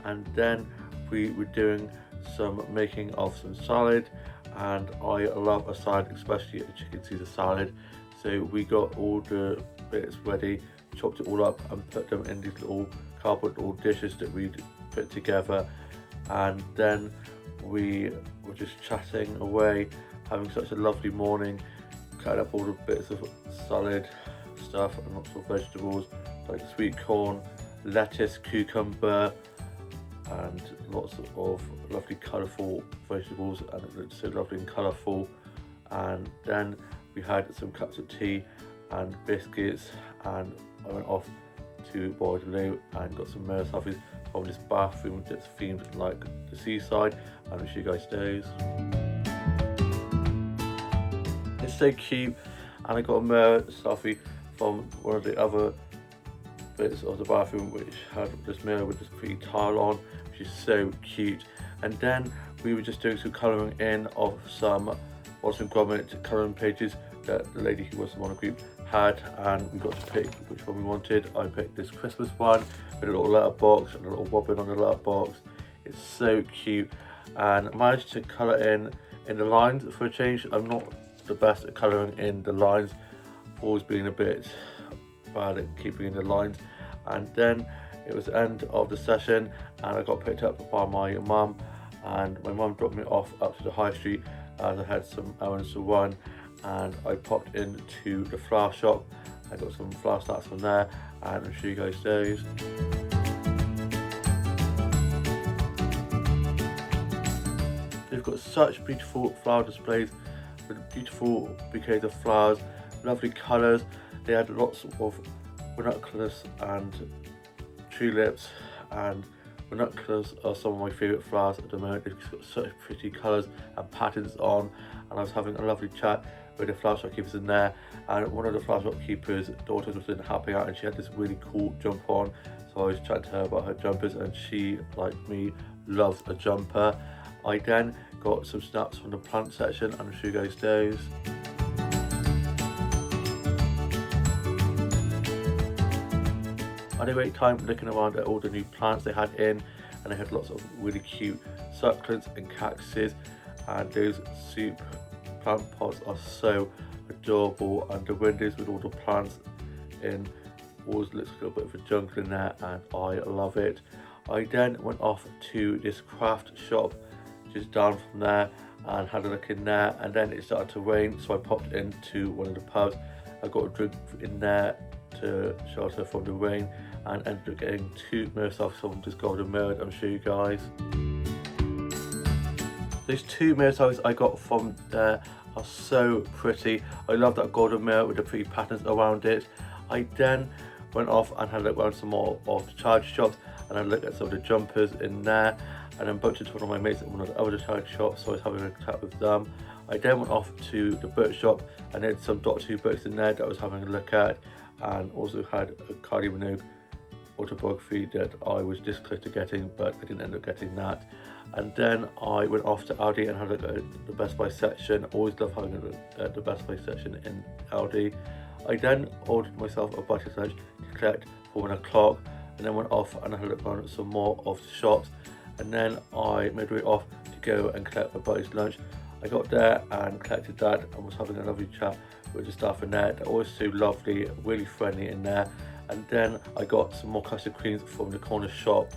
and then we were doing some making of some salad, and I love a salad, especially a chicken Caesar salad. So we got all the bits ready, chopped it all up and put them in these little cardboard little dishes that we'd put together, and then we were just chatting away, having such a lovely morning, cutting up all the bits of salad stuff and lots of vegetables like sweet corn, lettuce, cucumber, and lots of lovely colourful vegetables, and it looked so lovely and colourful. And then we had some cups of tea and biscuits, and I went off to Bordeaux and got some mirror selfies from this bathroom that's themed like the seaside, and I'll show you guys those. It's so cute, and I got a mirror selfie from one of the other bits of the bathroom which had this mirror with this pretty tile on, which is so cute. And then we were just doing some colouring in of some Wallace & Gromit colouring pages that the lady who was the morning group had, and we got to pick which one we wanted. I picked this Christmas one with a little letterbox and a little wobbin on the letterbox. It's so cute, and I managed to colour in the lines for a change. I'm not the best at colouring in the lines, always being a bit bad at keeping in the lines. And then it was the end of the session, and I got picked up by my mum, and my mum dropped me off up to the high street as I had some errands to run, and I popped into the flower shop. I got some flower snacks from there, and I'll show you guys those. They've got such beautiful flower displays with beautiful bouquets of flowers, lovely colours. They had lots of ranunculus and tulips, and ranunculus are some of my favourite flowers at the moment. They've got such pretty colours and patterns on, and I was having a lovely chat with the flower shop keepers in there, and one of the flower shop keepers' daughters was in helping out, and she had this really cool jumper on, so I was chatting to her about her jumpers, and she, like me, loves a jumper. I then got some snaps from the plant section, and I'll show you guys those. I had a great time looking around at all the new plants they had in, and they had lots of really cute succulents and cactuses, and those soup plant pots are so adorable, and the windows with all the plants in always looks like a bit of a jungle in there, and I love it. I then went off to this craft shop just down from there and had a look in there, and then it started to rain, so I popped into one of the pubs. I got a drink in there to shelter from the rain, and ended up getting 2 mirror selfies from this golden mirror. I'm show you guys. Those 2 mirror selfies I got from there are so pretty. I love that golden mirror with the pretty patterns around it. I then went off and had a look around some more of the charity shops, and I looked at some of the jumpers in there, and then bumped into one of my mates at one of the other charity shops, so I was having a chat with them. I then went off to the book shop, and there had some Doctor Who books in there that I was having a look at, and also had a Kylie Minogue autobiography that I was this close to getting, but I didn't end up getting that. And then I went off to Aldi and had a look at the Best Buy section. Always love having a look at the Best Buy section in Aldi. I then ordered myself a butter's lunch to collect for 1 o'clock, and then went off and I had a look around at some more of the shops, and then I made my way off to go and collect my buddy's lunch. I got there and collected that and was having a lovely chat with the staff in there. They're always so lovely, really friendly in there. And then I got some more custard creams from the corner shop.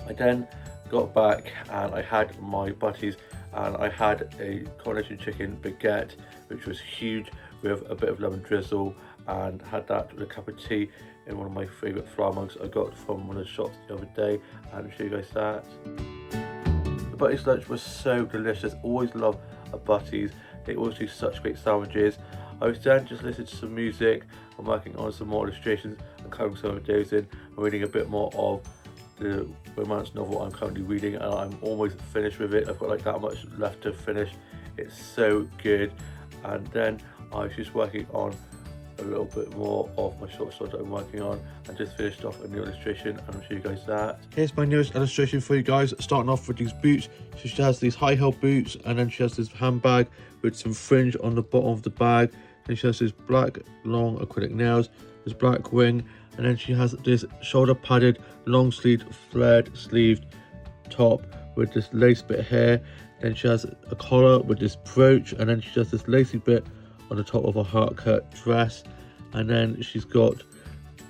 I then got back and I had my butties, and I had a coronation chicken baguette, which was huge, with a bit of lemon drizzle, and had that with a cup of tea in one of my favourite flower mugs I got from one of the shops the other day, and I'll show you guys that. The Butties lunch was so delicious. Always love a Butties. They always do such great sandwiches. I was then just listening to some music and working on some more illustrations and covering some of those in and reading a bit more of the romance novel I'm currently reading, and I'm almost finished with it. I've got like that much left to finish. It's so good. And then I was just working on a little bit more of my short story that I'm working on, and just finished off a new illustration, and I'll show you guys that. Here's my newest illustration for you guys, starting off with these boots. So she has these high heel boots, and then she has this handbag with some fringe on the bottom of the bag. Then she has this black long acrylic nails, this black wing, and then she has this shoulder padded long sleeved flared sleeved top with this lace bit here. Then she has a collar with this brooch, and then she has this lacy bit on the top of a heart cut dress, and then she's got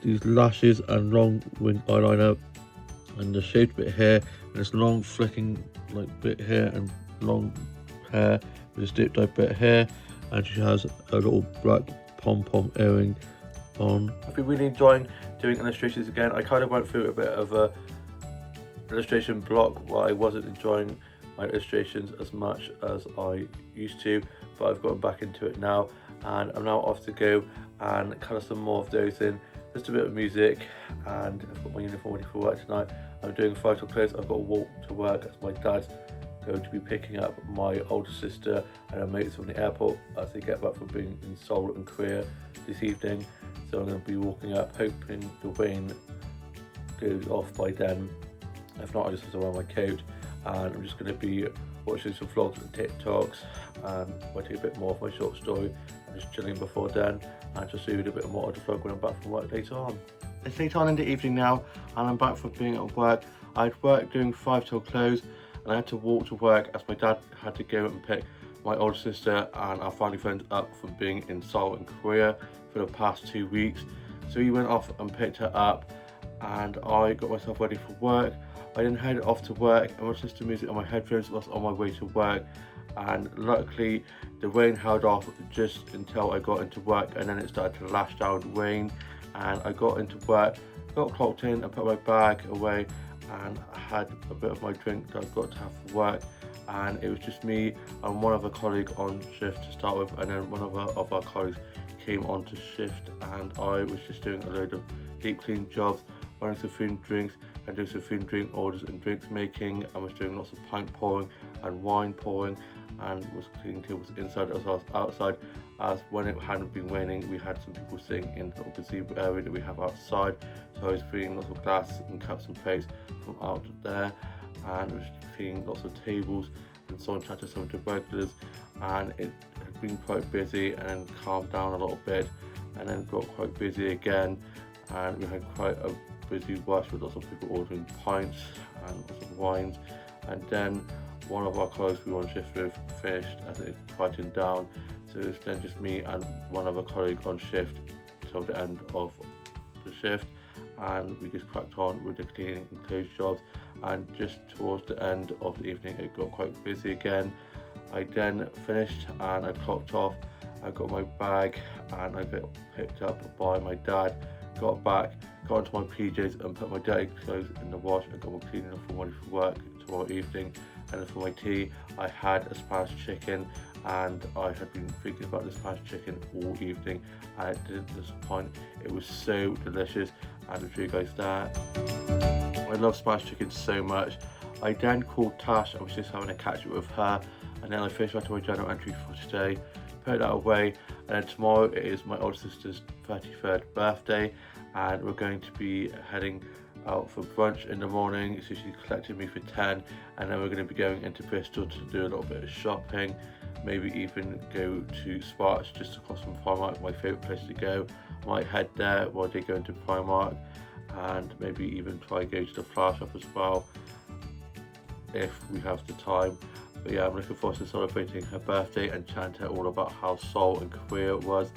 these lashes and long wing eyeliner and the shaped bit here, and this long flicking like bit here, and long hair with this deep dyed bit here, and she has a little black pom-pom earring on. I've been really enjoying doing illustrations again. I kind of went through a bit of a illustration block where I wasn't enjoying my illustrations as much as I used to, but I've gotten back into it now, and I'm now off to go and colour some more of those in. Just a bit of music, and I've got my uniform ready for work tonight. I'm doing photo clothes. I've got to walk to work as my dad's going to be picking up my older sister and her mates from the airport as they get back from being in Seoul and Korea this evening. So I'm going to be walking up, hoping the rain goes off by then. If not, I just have to wear my coat, and I'm just going to be watching some vlogs and TikToks, and writing a bit more of my short story, and just chilling before then, and just doing a bit more of the vlog when I'm back from work later on. It's late on in the evening now, and I'm back from being at work. I'd worked doing 5 till close, and I had to walk to work as my dad had to go and pick my older sister and our family friends up from being in Seoul and Korea for the past 2 weeks. So he went off and picked her up, and I got myself ready for work. I then headed off to work and was listening to music on my headphones whilst on my way to work, and luckily the rain held off just until I got into work, and then it started to lash down rain, and I got into work, got clocked in and put my bag away, and I had a bit of my drink that I've got to have for work, and it was just me and one other colleague on shift to start with, and then one of our colleagues came on to shift, and I was just doing a load of deep clean jobs, running some food and drinks, and doing some food and drink orders and drinks making. I was doing lots of pint pouring and wine pouring, and was cleaning tables inside as well as outside, as when it hadn't been raining we had some people sitting in the gazebo area that we have outside. So I was bringing lots of glass and cups and plates from out there, and was cleaning lots of tables and so on, chatting to some of the regulars, and it had been quite busy and then calmed down a little bit, and then got quite busy again, and we had quite a busy rush with lots of people ordering pints and lots of wines. And then one of our colleagues we were on shift with finished as it quieted down, so it was then just me and one other colleague on shift till the end of the shift, and we just cracked on with the cleaning and close jobs. And just towards the end of the evening it got quite busy again. I then finished and I clocked off. I got my bag and I got picked up by my dad, got back, got into my PJs and put my dirty clothes in the wash, and got my cleaning up and ready for work tomorrow evening. And then for my tea I had a Spanish chicken, and I had been thinking about the Spanish chicken all evening, and it didn't disappoint. It was so delicious, and I'll show you guys that. I love Spanish chicken so much. I then called Tash. I was just having a catch up with her, and then I finished out my journal entry for today, put that away, and then tomorrow it is my older sister's 33rd birthday, and we're going to be heading out for brunch in the morning. So she collected me for 10, and then we're going to be going into Bristol to do a little bit of shopping, maybe even go to Sparks just across from Primark, my favourite place to go. I might head there while they go into Primark, and maybe even try go to the flower shop as well if we have the time. But yeah, I'm looking forward to celebrating her birthday and chatting to her all about how soul and queer it was.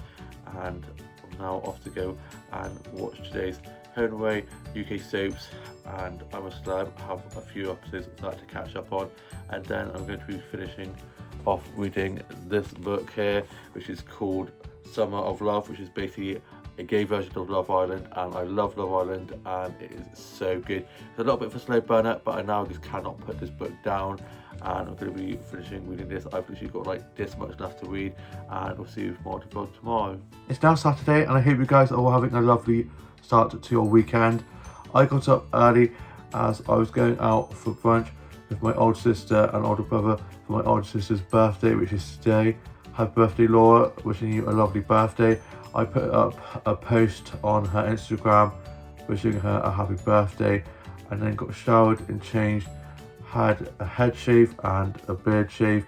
And I'm now off to go and watch today's Home and Away UK soaps, and I'm a Celeb. Have a few episodes of that to catch up on, and then I'm going to be finishing off reading this book here, which is called Summer of Love, which is basically a gay version of Love Island, and I love Love Island and it is so good. It's a little bit of a slow burner, but I now just cannot put this book down, and I'm going to be finishing reading this. I've literally got like this much left to read, and we'll see you with more to vlog tomorrow. It's now Saturday, and I hope you guys are all having a lovely start to your weekend. I got up early as I was going out for brunch with my older sister and older brother for my older sister's birthday, which is today. Happy birthday, Laura, wishing you a lovely birthday. I put up a post on her Instagram wishing her a happy birthday, and then got showered and changed, had a head shave and a beard shave.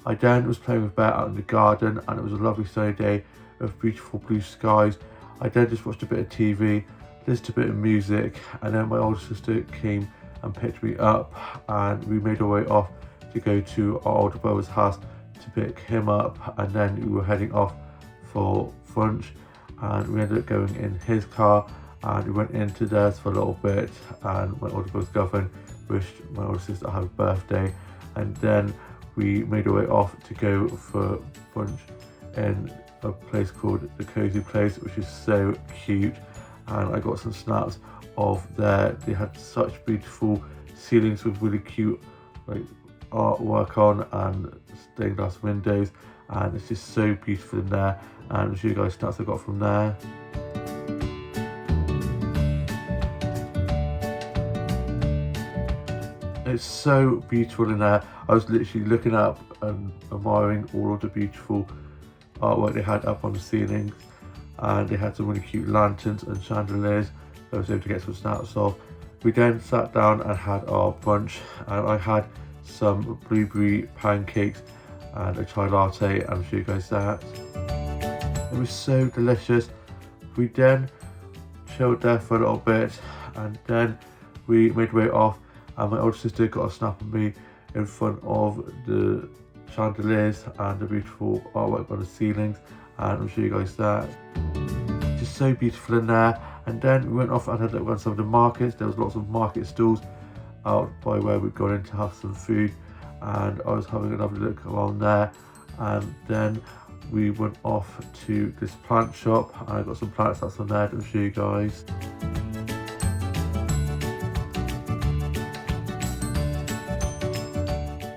I then was playing with Bear out in the garden, and it was a lovely sunny day with beautiful blue skies. I then just watched a bit of TV, listened to a bit of music, and then my older sister came and picked me up, and we made our way off to go to our older brother's house to pick him up, and then we were heading off for brunch, and we ended up going in his car, and we went into theirs for a little bit, and my older brother's girlfriend wished my older sister a happy birthday, and then we made our way off to go for brunch in a place called the Cozy Place, which is so cute, and I got some snaps of there. They had such beautiful ceilings with really cute like artwork on and stained glass windows, and it's just so beautiful in there, and I'll show you guys snaps I got from there. It's so beautiful in there. I was literally looking up and admiring all of the beautiful artwork they had up on the ceilings, and they had some really cute lanterns and chandeliers that I was able to get some snaps of. We then sat down and had our brunch, and I had some blueberry pancakes and a chai latte, and I'll show you guys that. It was so delicious. We then chilled there for a little bit, and then we made our way off, and my older sister got a snap of me in front of the chandeliers and the beautiful artwork on the ceilings, and I'll show you guys that. Just so beautiful in there. And then we went off and had a look around some of the markets. There was lots of market stalls out by where we'd gone in to have some food, and I was having a lovely look around there. And then we went off to this plant shop, and I got some plants that's on there to show you guys.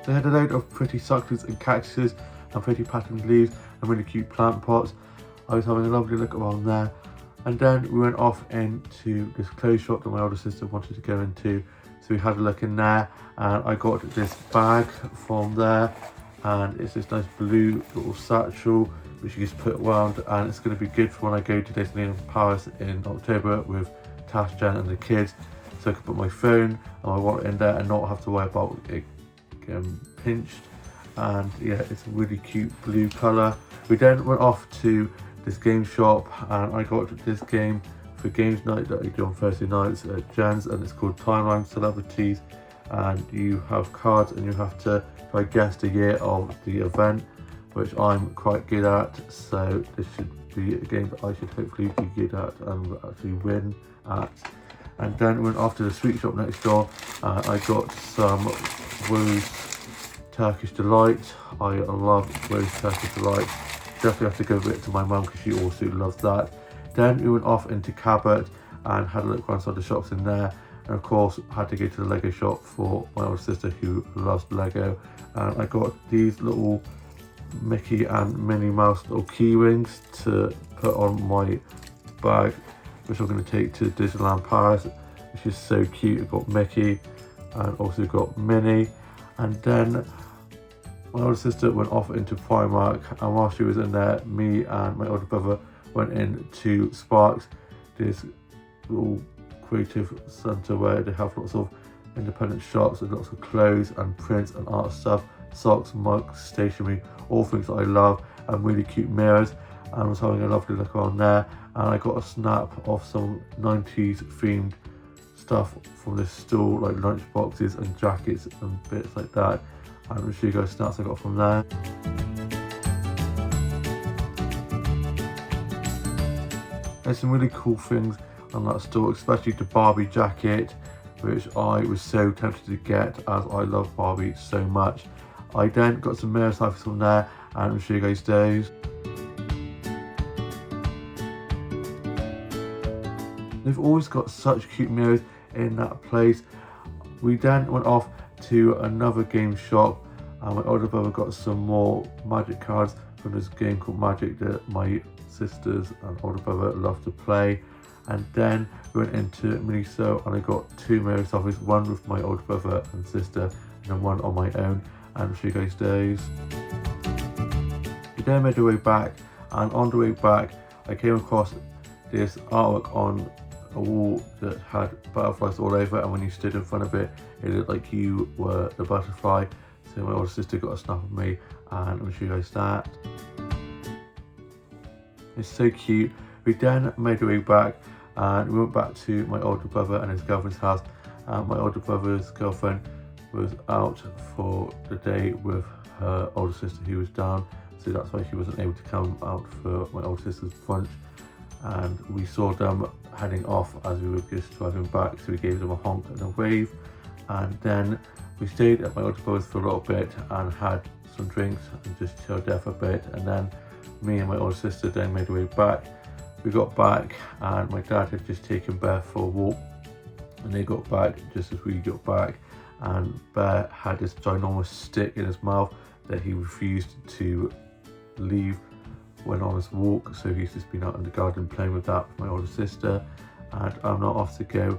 They had a load of pretty succulents and cactuses and pretty patterned leaves and really cute plant pots. I was having a lovely look around there. And then we went off into this clothes shop that my older sister wanted to go into. So we had a look in there, and I got this bag from there, and it's this nice blue little satchel which you just put around, and it's going to be good for when I go to Disneyland Paris in October with Tash, Jen and the kids. So I can put my phone and my wallet in there and not have to worry about it getting pinched. And yeah, it's a really cute blue colour. We then went off to this game shop, and I got this game for games night that I do on Thursday nights at Jen's, and it's called Timeline Celebrities, and you have cards and you have to try guess the year of the event, which I'm quite good at, so this should be a game that I should hopefully be good at and actually win at. And then went off to the sweet shop next door, and I got some Rose Turkish Delight. I love Rose Turkish Delight. Definitely have to give it to my mum because she also loves that. Then we went off into Cabot and had a look around some of the shops in there, and of course had to go to the Lego shop for my older sister who loves Lego, and I got these little Mickey and Minnie Mouse little key rings to put on my bag, which I'm going to take to Disneyland Paris, which is so cute. I've got Mickey and also got Minnie. And then my older sister went off into Primark, and while she was in there, me and my older brother went into Sparks, this little creative centre where they have lots of independent shops with lots of clothes and prints and art stuff, socks, mugs, stationery, all things that I love, and really cute mirrors. And I was having a lovely look around there, and I got a snap of some 90s themed stuff from this store, like lunch boxes and jackets and bits like that. and I'll show you guys snacks I got from there. There's some really cool things on that store, especially the Barbie jacket, which I was so tempted to get as I love Barbie so much. I then got some motorcycles from there and I'll show you guys those. They've always got such cute mirrors in that place. We then went off to another game shop and my older brother got some more magic cards from this game called Magic that my sisters and older brother love to play. And then we went into Miniso and I got 2 motorcycles, one with my older brother and sister and then one on my own, and I'll show you guys those. We then made our way back, and on the way back I came across this artwork on a wall that had butterflies all over, and when you stood in front of it, it looked like you were the butterfly. So my older sister got a snap of me and I'll show you guys that. It's so cute. We then made our way back and we went back to my older brother and his girlfriend's house. My older brother's girlfriend was out for the day with her older sister who was down, so that's why she wasn't able to come out for my older sister's brunch. And we saw them heading off as we were just driving back, so we gave them a honk and a wave. And then we stayed at my older brother's for a little bit and had some drinks and just chilled there for a bit. And then me and my older sister then made our way back. We got back and my dad had just taken Bear for a walk, and they got back just as we got back, and Bear had this ginormous stick in his mouth that he refused to leave when on his walk, so he's just been out in the garden playing with that with my older sister. And I'm now off to go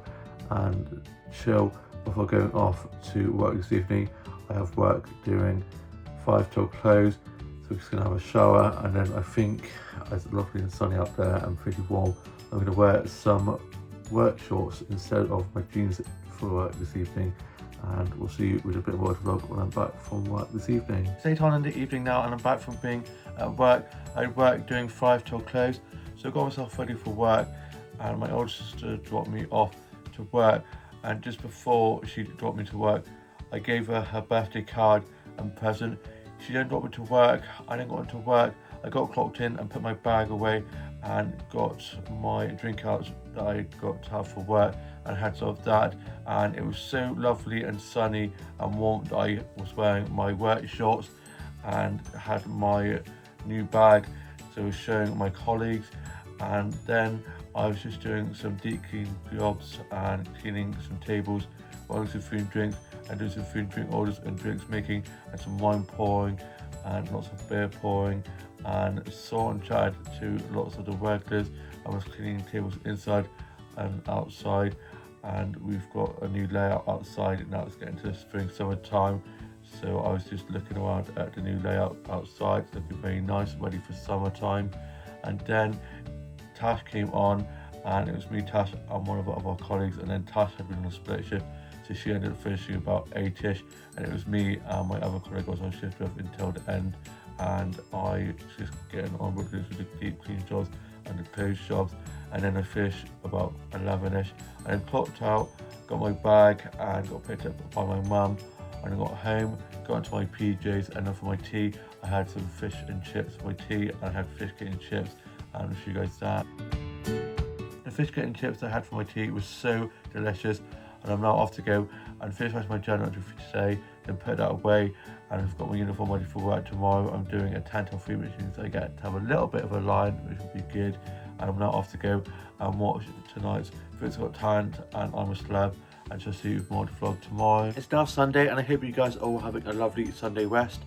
and chill before going off to work this evening. I have work during 5 till close, so we're just going to have a shower, and then I think, as it's lovely and sunny out there and pretty warm, I'm going to wear some work shorts instead of my jeans for work this evening, and we'll see you with a bit more of a vlog when I'm back from work this evening. It's late on in the evening now and I'm back from being at work. I work doing 5 till close, so I got myself ready for work, and my older sister dropped me off to work, and just before she dropped me to work I gave her her birthday card and present. She then dropped me to work. I then got into work. I got clocked in and put my bag away and got my drink out that I got to have for work and had some of that. And it was so lovely and sunny and warm that I was wearing my work shorts and had my new bag, so I was showing my colleagues. And then I was just doing some deep clean jobs and cleaning some tables, ordering some food and drinks, and doing some food and drink orders and drinks making, and some wine pouring and lots of beer pouring, and saw and chatted to lots of the workers. I was cleaning tables inside and outside, and we've got a new layout outside. Now it's getting to spring summer time, so I was just looking around at the new layout outside. It's looking very nice, ready for summertime. And then Tash came on, and it was me, Tash, and one of our colleagues, and then Tash had been on a split shift, so she ended up finishing about 8ish, and it was me and my other colleague was on shift with until the end, and I just getting on with the deep clean jobs and the clothes jobs. And then I finished about 11ish, and then clocked out, got my bag and got picked up by my mum, and I got home, got into my PJs, and then for my tea I had some fish and chips for my tea, and I had fish and chips, and I'll show you guys that. The fish and chips I had for my tea was so delicious, and I'm now off to go and finish my journal entry for today, then put that away, and I've got my uniform ready for work tomorrow. I'm doing a 10 till 3, which means I get to have a little bit of a line, which will be good. And I'm now off to go and watch tonight's Britain's Got Talent and I'm a Celeb, and just see you with more of the vlog tomorrow. It's now Sunday, and I hope you guys are all having a lovely Sunday rest.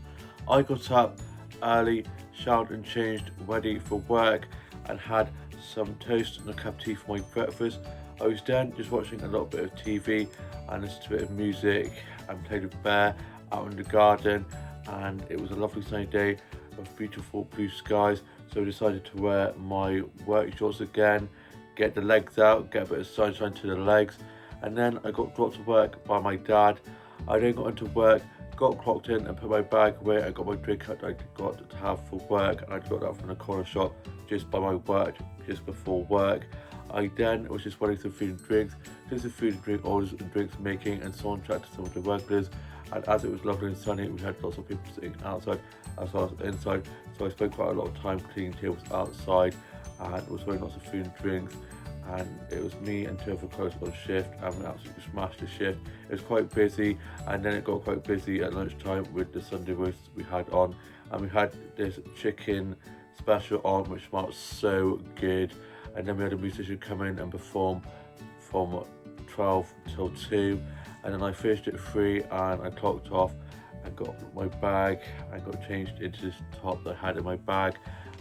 I got up early, showered and changed, ready for work, and had some toast and a cup of tea for my breakfast. I was then just watching a little bit of TV and listened to a bit of music and played with Bear out in the garden, and it was a lovely sunny day of beautiful blue skies, so I decided to wear my work shorts again, get the legs out, get a bit of sunshine to the legs. And then I got dropped to work by my dad. I then got into work, got clocked in and put my bag away. I got my drink out that I got to have for work, and I got that from the corner shop just by my work, just before work. I then was just wanting some food and drinks, doing some food and drink orders and drinks making, and so on, chat to some of the workers, and as it was lovely and sunny, we had lots of people sitting outside as well as inside, so I spent quite a lot of time cleaning tables outside, and was wearing lots of food and drinks. And it was me and 2 other close on shift, and we absolutely smashed the shift. It was quite busy, and then it got quite busy at lunchtime with the Sunday roast we had on, and we had this chicken special on which smelled so good. And then we had a musician come in and perform from 12 till 2, and then I finished at 3, and I clocked off and got my bag and got changed into this top that I had in my bag,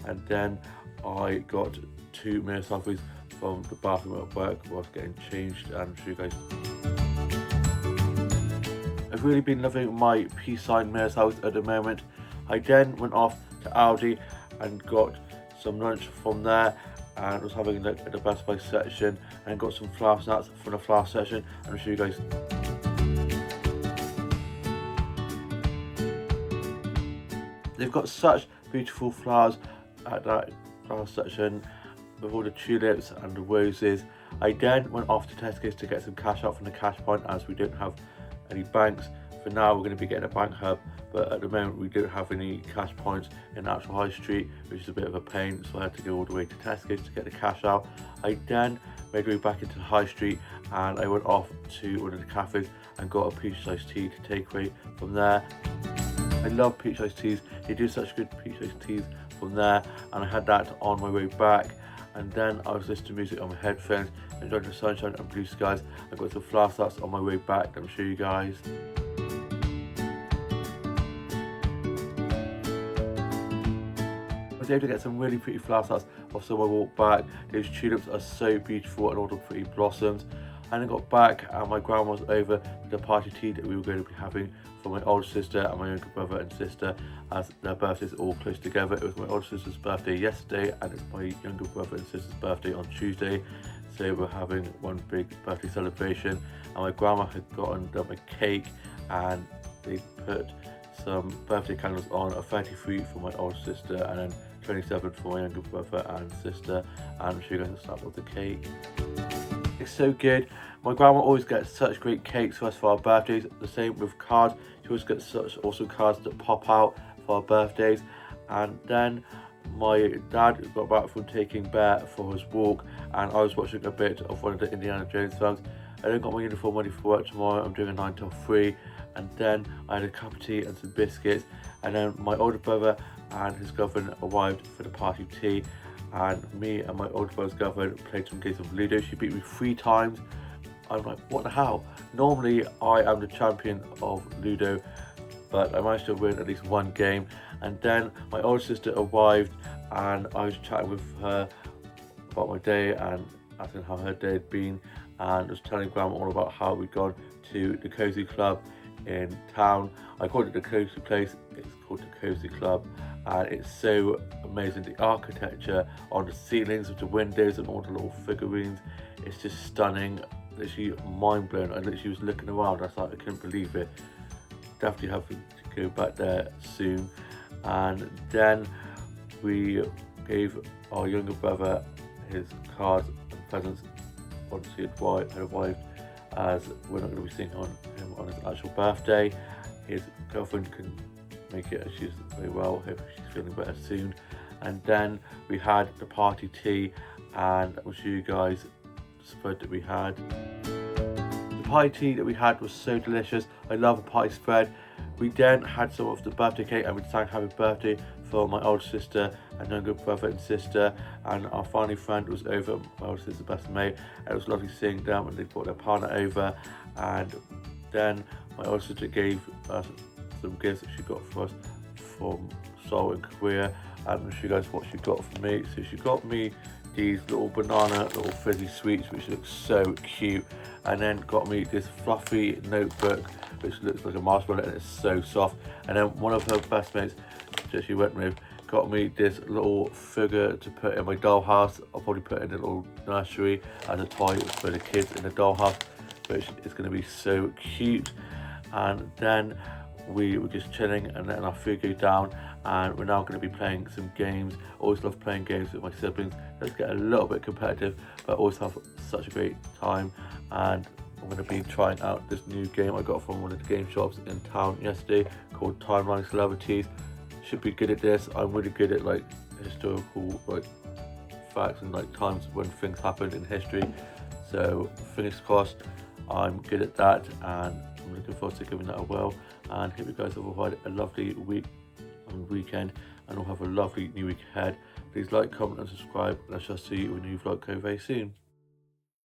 and then I got 2 mirror selfies from the bathroom at work whilst getting changed, and I'm sure you guys. I've really been loving my peace sign mirror selfies at the moment. I then went off to Aldi and got some lunch from there, and was having a look at the Best Buy section and got some flour snacks from the flour section, and I'll show you guys. They've got such beautiful flowers at that flower section with all the tulips and the roses. I then went off to Tesco's to get some cash out from the cash point, as we don't have any banks. For now we're going to be getting a bank hub, but at the moment we don't have any cash points in the actual high street, which is a bit of a pain, so I had to go all the way to Tesco's to get the cash out. I then made my way back into the high street, and I went off to one of the cafes and got a peach iced tea to take away from there. I love peach iced teas, they do such good peach iced teas from there, and I had that on my way back. And then I was listening to music on my headphones, enjoying the sunshine and blue skies. I got some flower starts on my way back, I'm sure you guys. I was able to get some really pretty flower starts off my walk back. Those tulips are so beautiful and all the pretty blossoms. And I got back, and my grandma was over with the party tea that we were going to be having for my older sister and my younger brother and sister, as their birthdays are all close together. It was my older sister's birthday yesterday, and it's my younger brother and sister's birthday on Tuesday, so we're having one big birthday celebration. And my grandma had gotten them a cake, and they put some birthday candles on, a 33 for my older sister and then 27 for my younger brother and sister, and she goes to start with the cake. It's so good. My grandma always gets such great cakes for us for our birthdays. The same with cards. She always gets such awesome cards that pop out for our birthdays. And then my dad got back from taking Bear for his walk, and I was watching a bit of one of the Indiana Jones films. I then got my uniform ready for work tomorrow. I'm doing a 9 till 3, and then I had a cup of tea and some biscuits, and then my older brother and his girlfriend arrived for the party tea, and me and my older brother's girlfriend played some games of Ludo. She beat me 3 times. I'm like, what the hell? Normally I am the champion of Ludo, but I managed to win at least 1 game. And then my older sister arrived, and I was chatting with her about my day and asking how her day had been, and was telling Grandma all about how we'd gone to the Cozy Club in town. I called it the Cozy Place, it's called the Cozy Club, and it's so amazing. The architecture on the ceilings with the windows and all the little figurines, it's just stunning, literally mind blown. I literally was looking around, I thought I couldn't believe it. Definitely have to go back there soon. And then we gave our younger brother his cards and presents once he had arrived, as we're not going to be seeing him on his actual birthday. His girlfriend couldn't make it as she's very well, hope she's feeling better soon. And then we had the party tea, and I'll show you guys the spread that we had. The party tea that we had was so delicious. I love a party spread. We then had some of the birthday cake, and we sang happy birthday for my older sister and younger brother and sister, and our family friend was over, my older sister's best mate, and it was lovely seeing them, and they brought their partner over. And then my older sister gave us some gifts that she got for us from Seoul in Korea, and I'll show you guys what she got for me. So she got me these little banana little fizzy sweets which look so cute, and then got me this fluffy notebook which looks like a marshmallow and it's so soft. And then one of her best mates that she went with got me this little figure to put in my dollhouse. I'll probably put it in a little nursery as a toy for the kids in the dollhouse, which is going to be so cute. And then we were just chilling, and then our food goes down, and we're now going to be playing some games. Always love playing games with my siblings. Let's get a little bit competitive, but always have such a great time. And I'm going to be trying out this new game I got from one of the game shops in town yesterday called Timeline Celebrities. Should be good at this. I'm really good at like historical like facts and like times when things happened in history. So fingers crossed, I'm good at that, and I'm looking forward to giving that a whirl. And hope you guys have had a lovely week and weekend, and we'll have a lovely new week ahead. Please like, comment and subscribe, and I shall see you in a new vlog very soon.